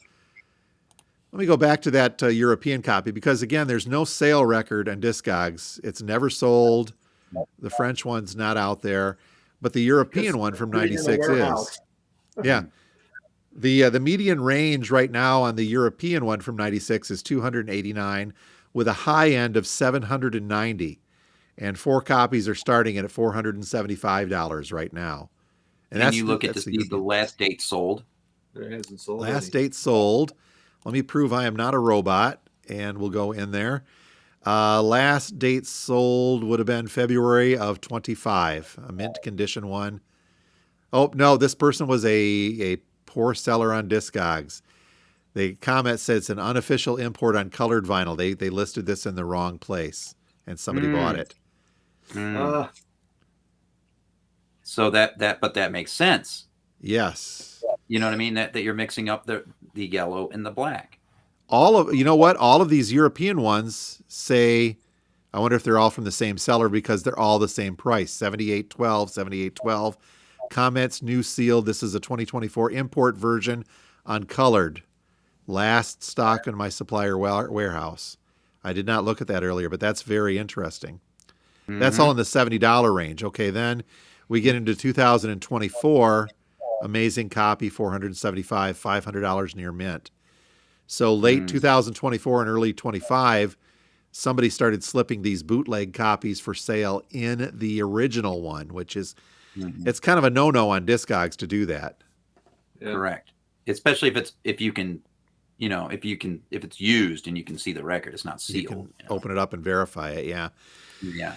A: that European copy, because again, there's no sale record on Discogs. It's never sold. The French one's not out there, but the European one from '96 is. Yeah. The median range right now on the European one from '96 is 289, with a high end of 790, and 4 copies are starting at $475 right now.
C: And you look at to see the last date sold.
B: It hasn't sold.
A: Last date sold. Let me prove I am not a robot, and we'll go in there. Last date sold would have been February of 25, a mint condition one. Oh, no, this person was a poor seller on Discogs. The comment says it's an unofficial import on colored vinyl. They listed this in the wrong place, and somebody bought it.
C: So that makes sense.
A: Yes.
C: You know what I mean? That you're mixing up the yellow and the black.
A: All of these European ones say, I wonder if they're all from the same seller, because they're all the same price, $78.12, $78.12. Comments, new seal. This is a 2024 import version, uncolored. Last stock in my supplier warehouse. I did not look at that earlier, but that's very interesting. Mm-hmm. That's all in the $70 range. Okay, then we get into 2024. Amazing copy, $475, $500 near mint. So late 2024 and early 25, somebody started slipping these bootleg copies for sale in the original one, which is, it's kind of a no-no on Discogs to do that.
C: Yeah. Correct. Especially if it's used and you can see the record, it's not sealed.
A: You can open it up and verify it. Yeah.
C: Yeah.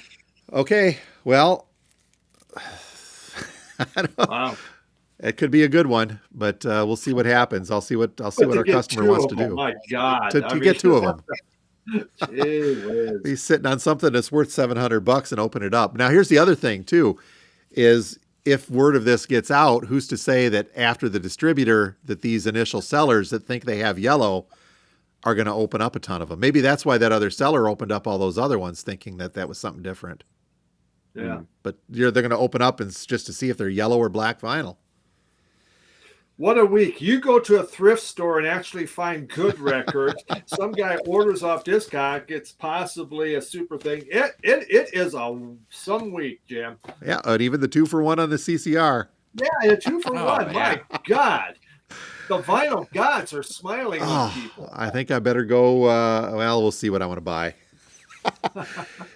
A: Okay. Well, I don't know. Wow. It could be a good one, but we'll see what happens. I'll see what our customer wants to do.
B: Oh my God!
A: To get 2 of them.
B: Gee,
A: he's sitting on something that's worth $700 and open it up. Now, here's the other thing too, is if word of this gets out, who's to say that after the distributor, that these initial sellers that think they have yellow are going to open up a ton of them? Maybe that's why that other seller opened up all those other ones, thinking that was something different.
B: Yeah.
A: But they're going to open up and just to see if they're yellow or black vinyl.
B: What a week. You go to a thrift store and actually find good records. Some guy orders off Discog. It's possibly a super thing. It is some week, Jim.
A: Yeah, and even the 2-for-1 on the CCR.
B: Yeah, a 2-for-1. My God. The vinyl gods are smiling on people.
A: I think I better go. Well, we'll see what I want to buy.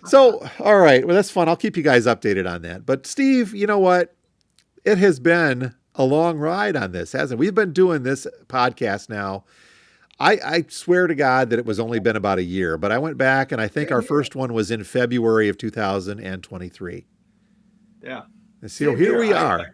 A: So, all right. Well, that's fun. I'll keep you guys updated on that. But Steve, you know what? It has been a long ride on this, hasn't it? We've been doing this podcast now. I swear to God that it was only been about a year, but I went back and I think our first one was in February of 2023.
B: Yeah.
A: And so here we are.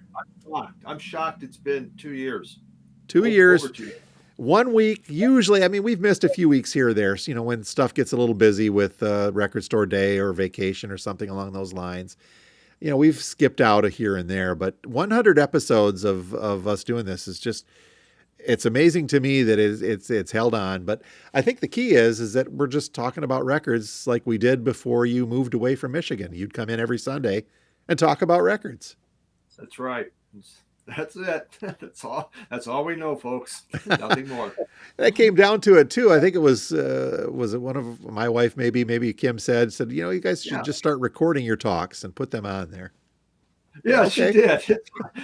B: I'm shocked it's been 2 years.
A: 2 years.
B: Over 2 years.
A: 1 week, usually. I mean, we've missed a few weeks here or there, so, when stuff gets a little busy with Record Store Day or vacation or something along those lines. We've skipped out of here and there, but 100 episodes of us doing this is just, it's amazing to me that it's held on. But I think the key is that we're just talking about records like we did before you moved away from Michigan. You'd come in every Sunday and talk about records.
B: That's right. That's it. That's all we know, folks. Nothing more.
A: That came down to it too. I think it was it one of my wife, maybe Kim said, you guys should just start recording your talks and put them on there.
B: Yeah,
A: okay.
B: She did.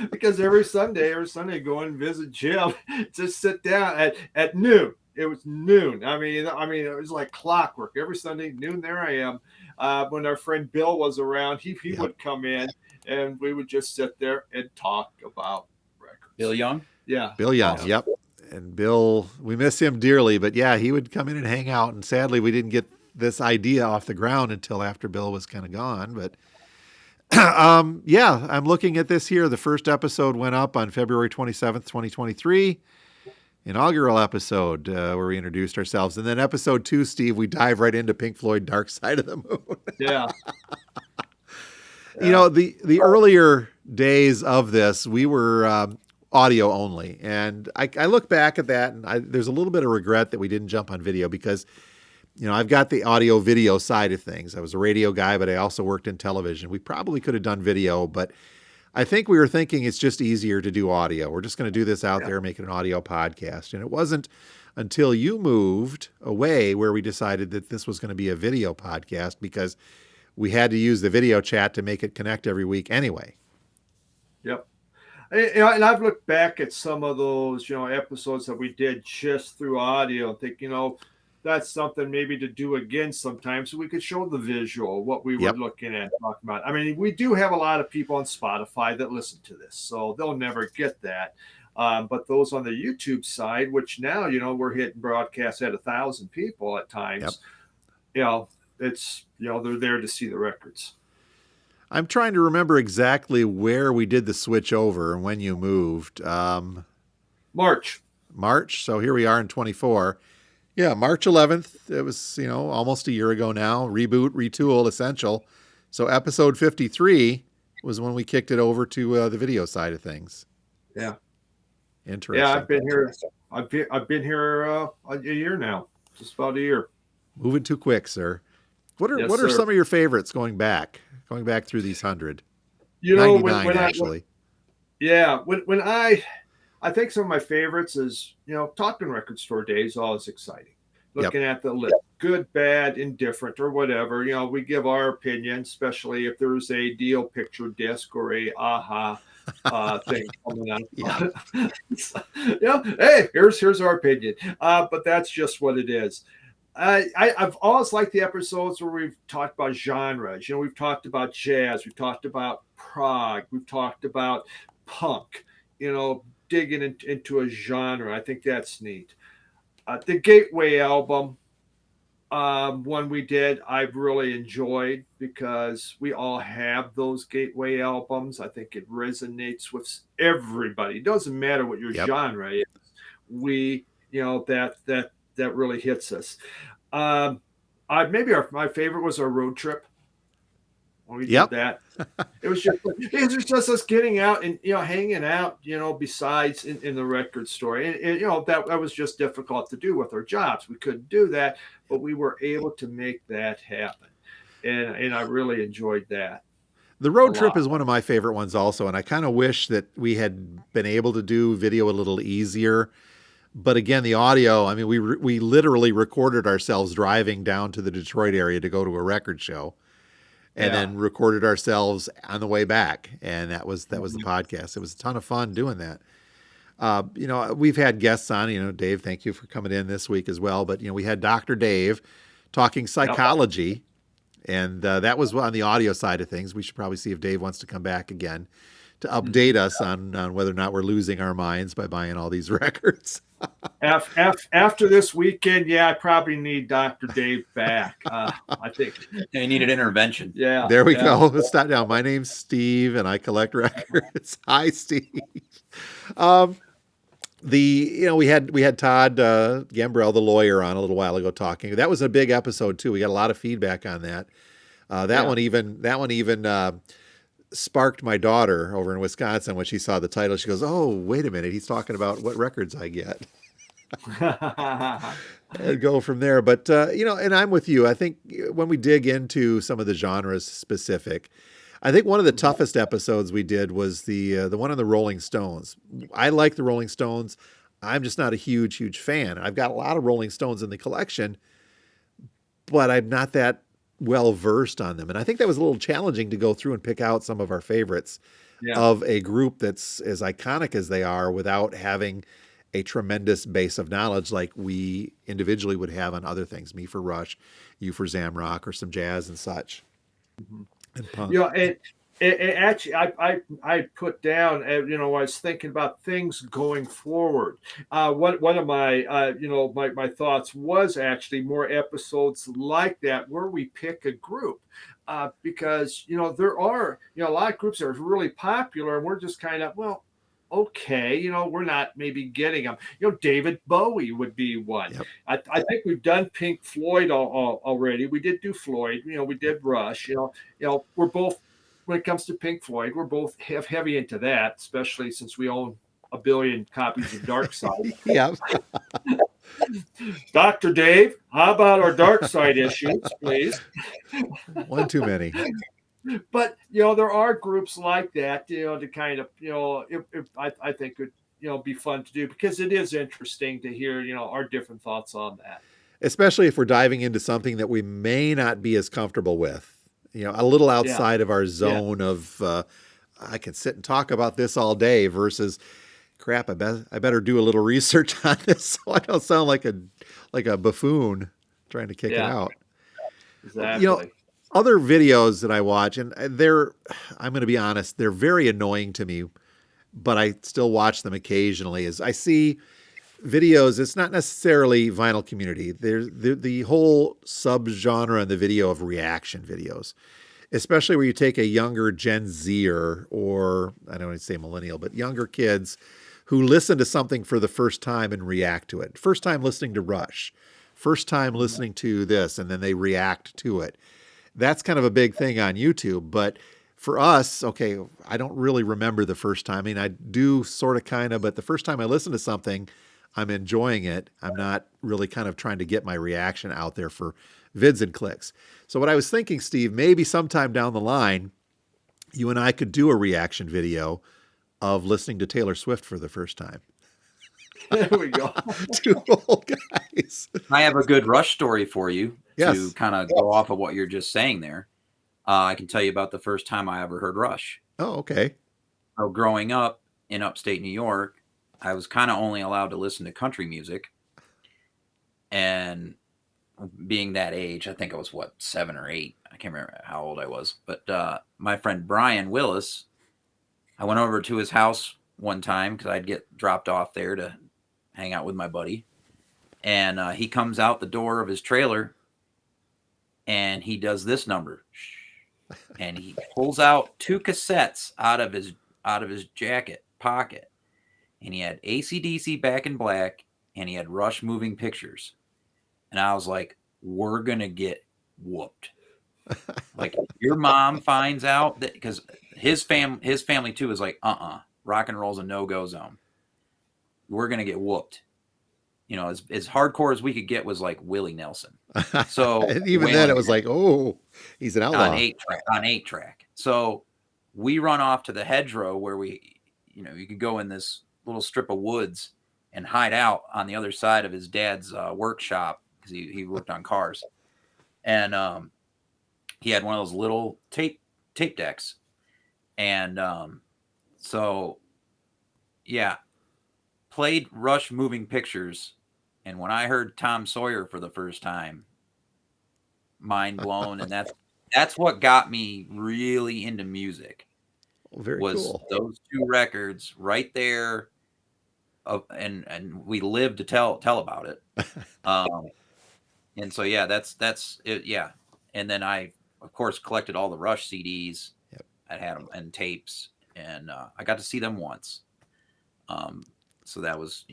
B: Because every Sunday, go and visit Jim. Just sit down at noon. It was noon. I mean, it was like clockwork. Every Sunday, noon, there I am. When our friend Bill was around, he would come in and we would just sit there and talk about records.
C: Bill Young?
B: Yeah.
A: Bill Young, yep. And Bill, we miss him dearly, but yeah, he would come in and hang out. And sadly, we didn't get this idea off the ground until after Bill was kind of gone. But yeah, I'm looking at this here. The first episode went up on February 27th, 2023. Inaugural episode where we introduced ourselves. And then episode 2, Steve, we dive right into Pink Floyd Dark Side of the Moon.
B: Yeah.
A: The earlier days of this, we were audio only. And I look back at that and there's a little bit of regret that we didn't jump on video because, I've got the audio video side of things. I was a radio guy, but I also worked in television. We probably could have done video, but I think we were thinking it's just easier to do audio. We're just going to do this out there, make it an audio podcast. And it wasn't until you moved away where we decided that this was going to be a video podcast because we had to use the video chat to make it connect every week anyway.
B: Yep. And I've looked back at some of those, episodes that we did just through audio and think, that's something maybe to do again sometime so we could show the visual, what we were looking at, talking about. I mean, we do have a lot of people on Spotify that listen to this, so they'll never get that. But those on the YouTube side, which now, we're hitting broadcasts at 1,000 people at times, it's, they're there to see the records.
A: I'm trying to remember exactly where we did the switch over and when you moved.
B: March.
A: So here we are in 24. Yeah, March 11th. It was, almost a year ago now. Reboot, retool, essential. So episode 53 was when we kicked it over to the video side of things.
B: Yeah.
A: Interesting.
B: Yeah, I've been here a year now. Just about a year.
A: Moving too quick, sir. What are some of your favorites going back through these 100? 99
B: when
A: actually.
B: When I think some of my favorites is, talking Record Store Day is always exciting. Looking at the list, good, bad, indifferent, or whatever. We give our opinion, especially if there's a deal picture disc or a aha thing coming out. Hey, here's our opinion. But that's just what it is. I've always liked the episodes where we've talked about genres. We've talked about jazz, we've talked about prog, we've talked about punk, digging into a genre. I think that's neat. The Gateway album, one we did, I've really enjoyed because we all have those Gateway albums. I think it resonates with everybody. It doesn't matter what your genre is. We, that really hits us. Maybe my favorite was our road trip. When we did that, it was just us getting out and hanging out, besides in the record store, and that was just difficult to do with our jobs. We couldn't do that, but we were able to make that happen, and I really enjoyed that.
A: The road trip is one of my favorite ones also, and I kind of wish that we had been able to do video a little easier. But again, the audio, I mean, we literally recorded ourselves driving down to the Detroit area to go to a record show. And then recorded ourselves on the way back. And that was the podcast. It was a ton of fun doing that. We've had guests on, Dave, thank you for coming in this week as well. But, we had Dr. Dave talking
B: Yep.
A: psychology, and that was on the audio side of things. We should probably see if Dave wants to come back again to update us on whether or not we're losing our minds by buying all these records.
B: After this weekend, I probably need Dr. Dave back. I think.
C: They needed intervention.
B: Yeah.
A: There we go. Let's start down. My name's Steve, and I collect records. Hi, Steve. We had Todd Gambrell, the lawyer, on a little while ago talking. That was a big episode too. We got a lot of feedback on that. That one even sparked my daughter over in Wisconsin when she saw the title. She goes, "Oh, wait a minute! He's talking about what records I get." And go from there. But and I'm with you. I think when we dig into some of the genres specific, I think one of the toughest episodes we did was the one on the Rolling Stones. I like the Rolling Stones. I'm just not a huge fan. I've got a lot of Rolling Stones in the collection, but I'm not that well versed on them. And I think that was a little challenging to go through and pick out some of our favorites of a group that's as iconic as they are without having a tremendous base of knowledge like we individually would have on other things. Me for Rush, you for Zamrock, or some jazz and such.
B: Mm-hmm.
A: And punk.
B: It actually, I put down, I was thinking about things going forward. One of my, my thoughts was actually more episodes like that where we pick a group. Because, there are, a lot of groups that are really popular and we're just kind of, well, okay, we're not maybe getting them. David Bowie would be one. Yep. I think we've done Pink Floyd already. We did do Floyd. We did Rush. We're both, when it comes to Pink Floyd, we're both heavy into that, especially since we own 1 billion copies of Dark Side.
A: Yeah.
B: Dr. Dave, how about our Dark Side issues, please?
A: One too many.
B: But there are groups like that, to kind of, I think would be fun to do because it is interesting to hear our different thoughts on that.
A: Especially if we're diving into something that we may not be as comfortable with, a little outside of our zone of I can sit and talk about this all day versus crap. I better do a little research on this so I don't sound like a buffoon trying to kick it out.
B: Exactly.
A: Other videos that I watch, and I'm going to be honest, they're very annoying to me, but I still watch them occasionally. As I see videos, it's not necessarily vinyl community. There's the whole subgenre in the video of reaction videos, especially where you take a younger Gen Zer, or I don't want to say millennial, but younger kids who listen to something for the first time and react to it. First time listening to Rush, first time listening to this, and then they react to it. That's kind of a big thing on YouTube. But for us, okay, I don't really remember the first time. I mean, I do sort of kind of, but the first time I listen to something, I'm enjoying it. I'm not really kind of trying to get my reaction out there for vids and clicks. So what I was thinking, Steve, maybe sometime down the line, you and I could do a reaction video of listening to Taylor Swift for the first time.
B: There we go.
A: Two old guys.
C: I have a good Rush story for you
A: Yes.
C: to kind of go off of what you're just saying there. I can tell you about the first time I ever heard Rush.
A: Oh, okay.
C: So growing up in upstate New York, I was kind of only allowed to listen to country music. And being that age, I think I was 7 or 8. I can't remember how old I was. But my friend Brian Willis, I went over to his house one time because I'd get dropped off there to hang out with my buddy. And he comes out the door of his trailer and he does this number. And he pulls out 2 cassettes out of his jacket pocket. And he had AC/DC Back in Black and he had Rush Moving Pictures. And I was like, we're going to get whooped. Like, if your mom finds out that, because his family too is like, rock and roll's a no-go zone. We're going to get whooped. As hardcore as we could get was like Willie Nelson. So
A: and even then it was like, oh, he's an outlaw.
C: On 8-track. So we run off to the hedgerow where you could go in this little strip of woods and hide out on the other side of his dad's workshop because he worked on cars. And he had one of those little tape decks. And so, yeah, played Rush Moving Pictures, and when I heard Tom Sawyer for the first time, mind blown. And that's what got me really into music.
A: Very
C: Was
A: cool.
C: those two records right there, and we lived to tell about it. And so yeah, that's it. Yeah, and then I of course collected all the Rush CDs.
A: Yep.
C: I had them and tapes, and I got to see them once. So that was,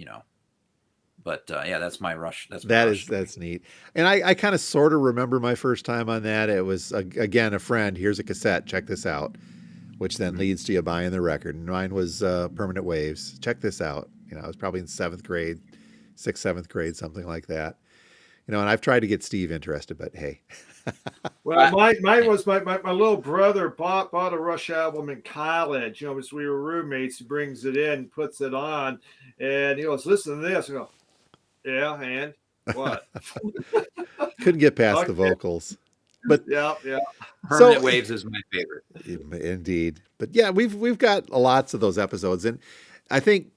C: but yeah, that's my Rush.
A: That's neat. And I kind of sort of remember my first time on that. It was again a friend. Here's a cassette. Check this out, which then leads to you buying the record. And mine was Permanent Waves. Check this out. I was probably in 7th grade, 6th, 7th grade, something like that. And I've tried to get Steve interested, but hey.
B: Well, mine was my little brother bought a Rush album in college. As we were roommates, he brings it in, puts it on, and he goes, "Listen to this." I go, "Yeah, and what?"
A: Couldn't get past the vocals. But
B: yeah.
C: Permanent Waves is my favorite.
A: Indeed. But yeah, we've got lots of those episodes, and I think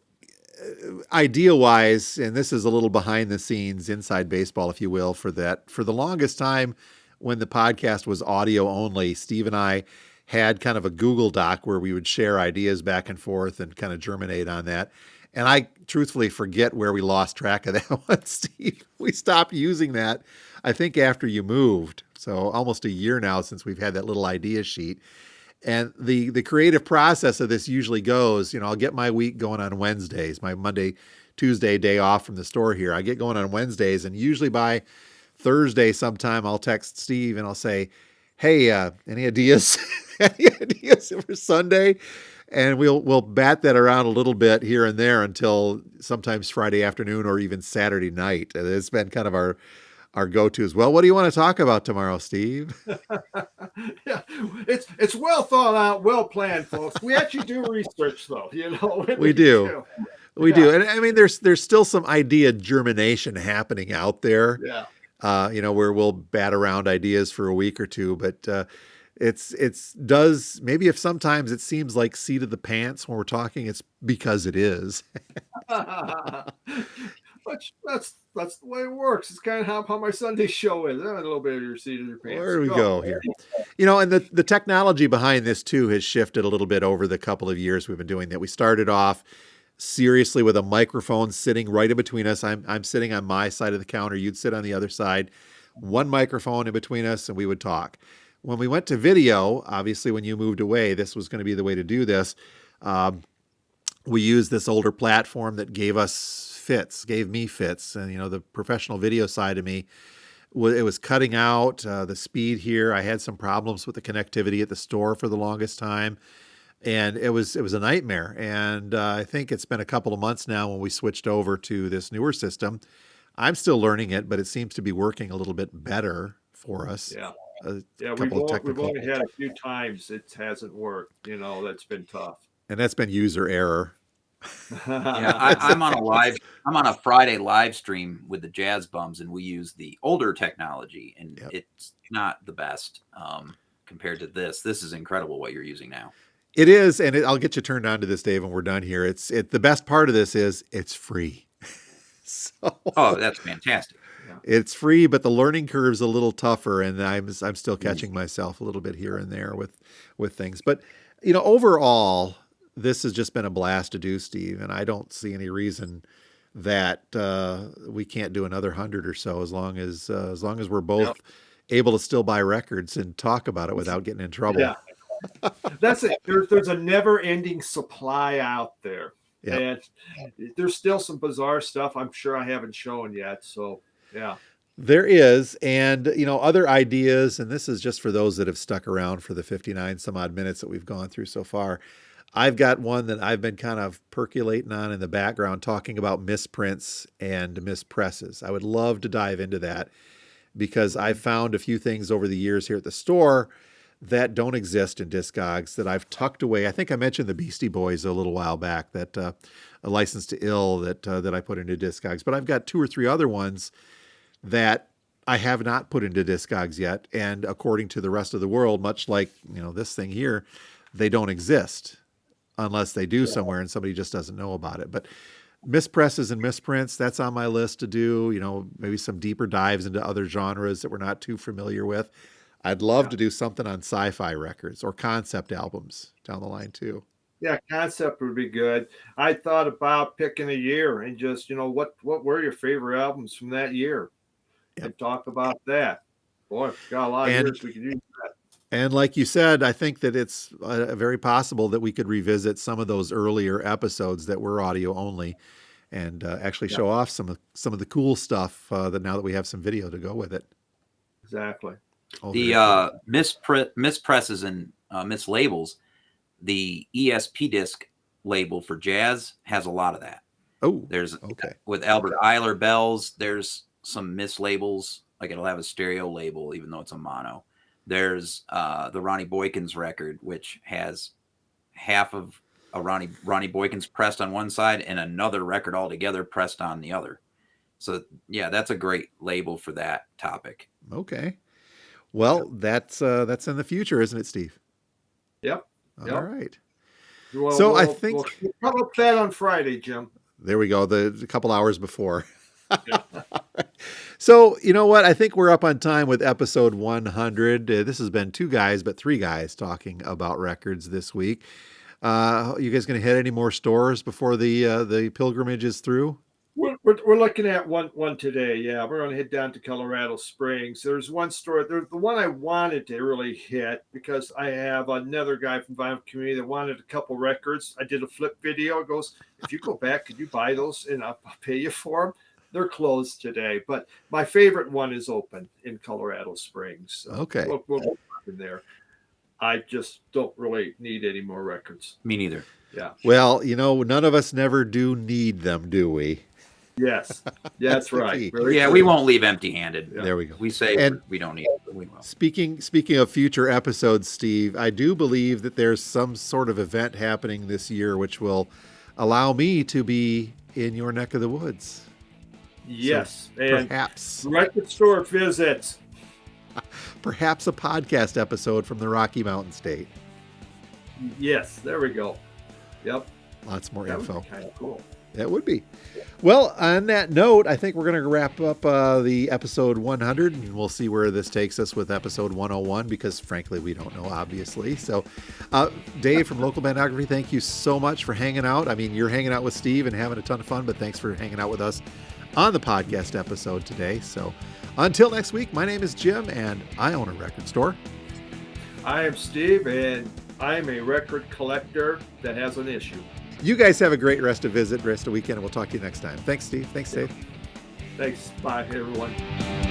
A: idea wise, and this is a little behind the scenes, inside baseball, if you will, for the longest time when the podcast was audio only, Steve and I had kind of a Google Doc where we would share ideas back and forth and kind of germinate on that. And I truthfully forget where we lost track of that one, Steve. We stopped using that, I think, after you moved. So almost a year now since we've had that little idea sheet. And the creative process of this usually goes, I'll get my week going on Wednesdays, my Monday, Tuesday day off from the store here. I get going on Wednesdays, and usually by Thursday sometime I'll text Steve and I'll say, "Hey, any ideas? Any ideas for Sunday?" And we'll bat that around a little bit here and there until sometimes Friday afternoon or even Saturday night. And it's been kind of our go-to as well. What do you want to talk about tomorrow, Steve?
B: Yeah, it's well thought out, well planned, folks. We actually do research, though.
A: We do. We do. And I mean, there's still some idea germination happening out there.
B: Yeah.
A: Where we'll bat around ideas for a week or two, but it's does maybe if sometimes it seems like seat of the pants when we're talking, it's because it is.
B: That's the way it works. It's kind of how my Sunday show is. A little bit of your seat of your pants.
A: Where do we go here? And the technology behind this too has shifted a little bit over the couple of years we've been doing that. We started off seriously with a microphone sitting right in between us. I'm sitting on my side of the counter. You'd sit on the other side. One microphone in between us, and we would talk. When we went to video, obviously when you moved away, this was going to be the way to do this. We used this older platform that gave me fits. And, the professional video side of me, it was cutting out the speed here. I had some problems with the connectivity at the store for the longest time. And it was a nightmare. And I think it's been a couple of months now when we switched over to this newer system. I'm still learning it, but it seems to be working a little bit better for us.
B: Yeah. We've only had a few times it hasn't worked. That's been tough.
A: And that's been user error.
C: Yeah, I'm on a Friday live stream with the Jazz Bums, and we use the older technology, and it's not the best compared to this. This is incredible what you're using now.
A: It is, and I'll get you turned on to this, Dave, when we're done here. The best part of this is it's free.
C: Oh, that's fantastic.
A: Yeah. It's free, but the learning curve's a little tougher, and I'm still catching myself a little bit here and there with things. But overall, this has just been a blast to do, Steve, and I don't see any reason that we can't do another 100 or so as long as we're both able to still buy records and talk about it without getting in trouble.
B: Yeah. That's it. There's a never-ending supply out there. Yep. And there's still some bizarre stuff I'm sure I haven't shown yet. So, yeah.
A: There is. And, other ideas, and this is just for those that have stuck around for the 59 some odd minutes that we've gone through so far. I've got one that I've been kind of percolating on in the background, talking about misprints and mispresses. I would love to dive into that because I've found a few things over the years here at the store that don't exist in Discogs that I've tucked away. I think I mentioned the Beastie Boys a little while back, that a License to Ill that I put into Discogs, but I've got 2 or 3 other ones that I have not put into Discogs yet. And according to the rest of the world, much like, this thing here, they don't exist unless they do somewhere and somebody just doesn't know about it. But mispresses and misprints, that's on my list to do. Maybe some deeper dives into other genres that we're not too familiar with. I'd love to do something on sci-fi records or concept albums down the line too.
B: Yeah, concept would be good. I thought about picking a year and just, what were your favorite albums from that year?
A: Yep.
B: And talk about that. Boy, got a lot of years we could use that.
A: And like you said, I think that it's very possible that we could revisit some of those earlier episodes that were audio only and actually show off some of the cool stuff that now that we have some video to go with it.
B: Exactly.
C: The mispresses and mislabels, the ESP disc label for jazz has a lot of that.
A: Oh,
C: there's
A: okay.
C: With Albert Eiler bells, there's some mislabels, like it'll have a stereo label even though it's a mono. There's the Ronnie Boykins record, which has half of a Ronnie Boykins pressed on one side and another record altogether pressed on the other. So yeah, that's a great label for that topic.
A: Okay. Well, that's in the future, isn't it, Steve?
B: Yep.
A: All right.
B: Well,
A: so I think
B: we'll come up that on Friday, Jim.
A: There we go. A couple hours before. So, you know what? I think we're up on time with episode 100. This has been 2 guys, but 3 guys talking about records this week. You guys going to hit any more stores before the pilgrimage is through?
B: We're looking at one today. Yeah, we're going to head down to Colorado Springs. There's one store. There's the one I wanted to really hit because I have another guy from Vinyl Community that wanted a couple records. I did a flip video. It goes, if you go back, could you buy those and I'll pay you for them? They're closed today, but my favorite one is open in Colorado Springs. So
A: okay,
B: we'll go in there. I just don't really need any more records.
C: Me neither.
B: Yeah.
A: Well, none of us never do need them, do we?
B: Yes, that's right.
C: Yeah, we won't leave empty-handed.
A: Yeah. There we go.
C: We say we don't need it. We will.
A: Speaking of future episodes, Steve, I do believe that there's some sort of event happening this year which will allow me to be in your neck of the woods.
B: Yes,
A: so
B: and
A: perhaps
B: record store visits.
A: Perhaps a podcast episode from the Rocky Mountain State.
B: Yes, there we go. Yep.
A: Lots more
B: that
A: info.
B: Would be kind of cool.
A: That would be. Well, on that note, I think we're going to wrap up the episode 100, and we'll see where this takes us with episode 101, because frankly, we don't know, obviously. So, Dave from Local Bandography, thank you so much for hanging out. I mean, you're hanging out with Steve and having a ton of fun, but thanks for hanging out with us on the podcast episode today. So until next week, my name is Jim, and I own a record store.
B: I am Steve, and I am a record collector that has an issue.
A: You guys have a great rest of weekend, and we'll talk to you next time. Thanks, Steve. Thanks, Dave.
B: Thanks. Bye, everyone.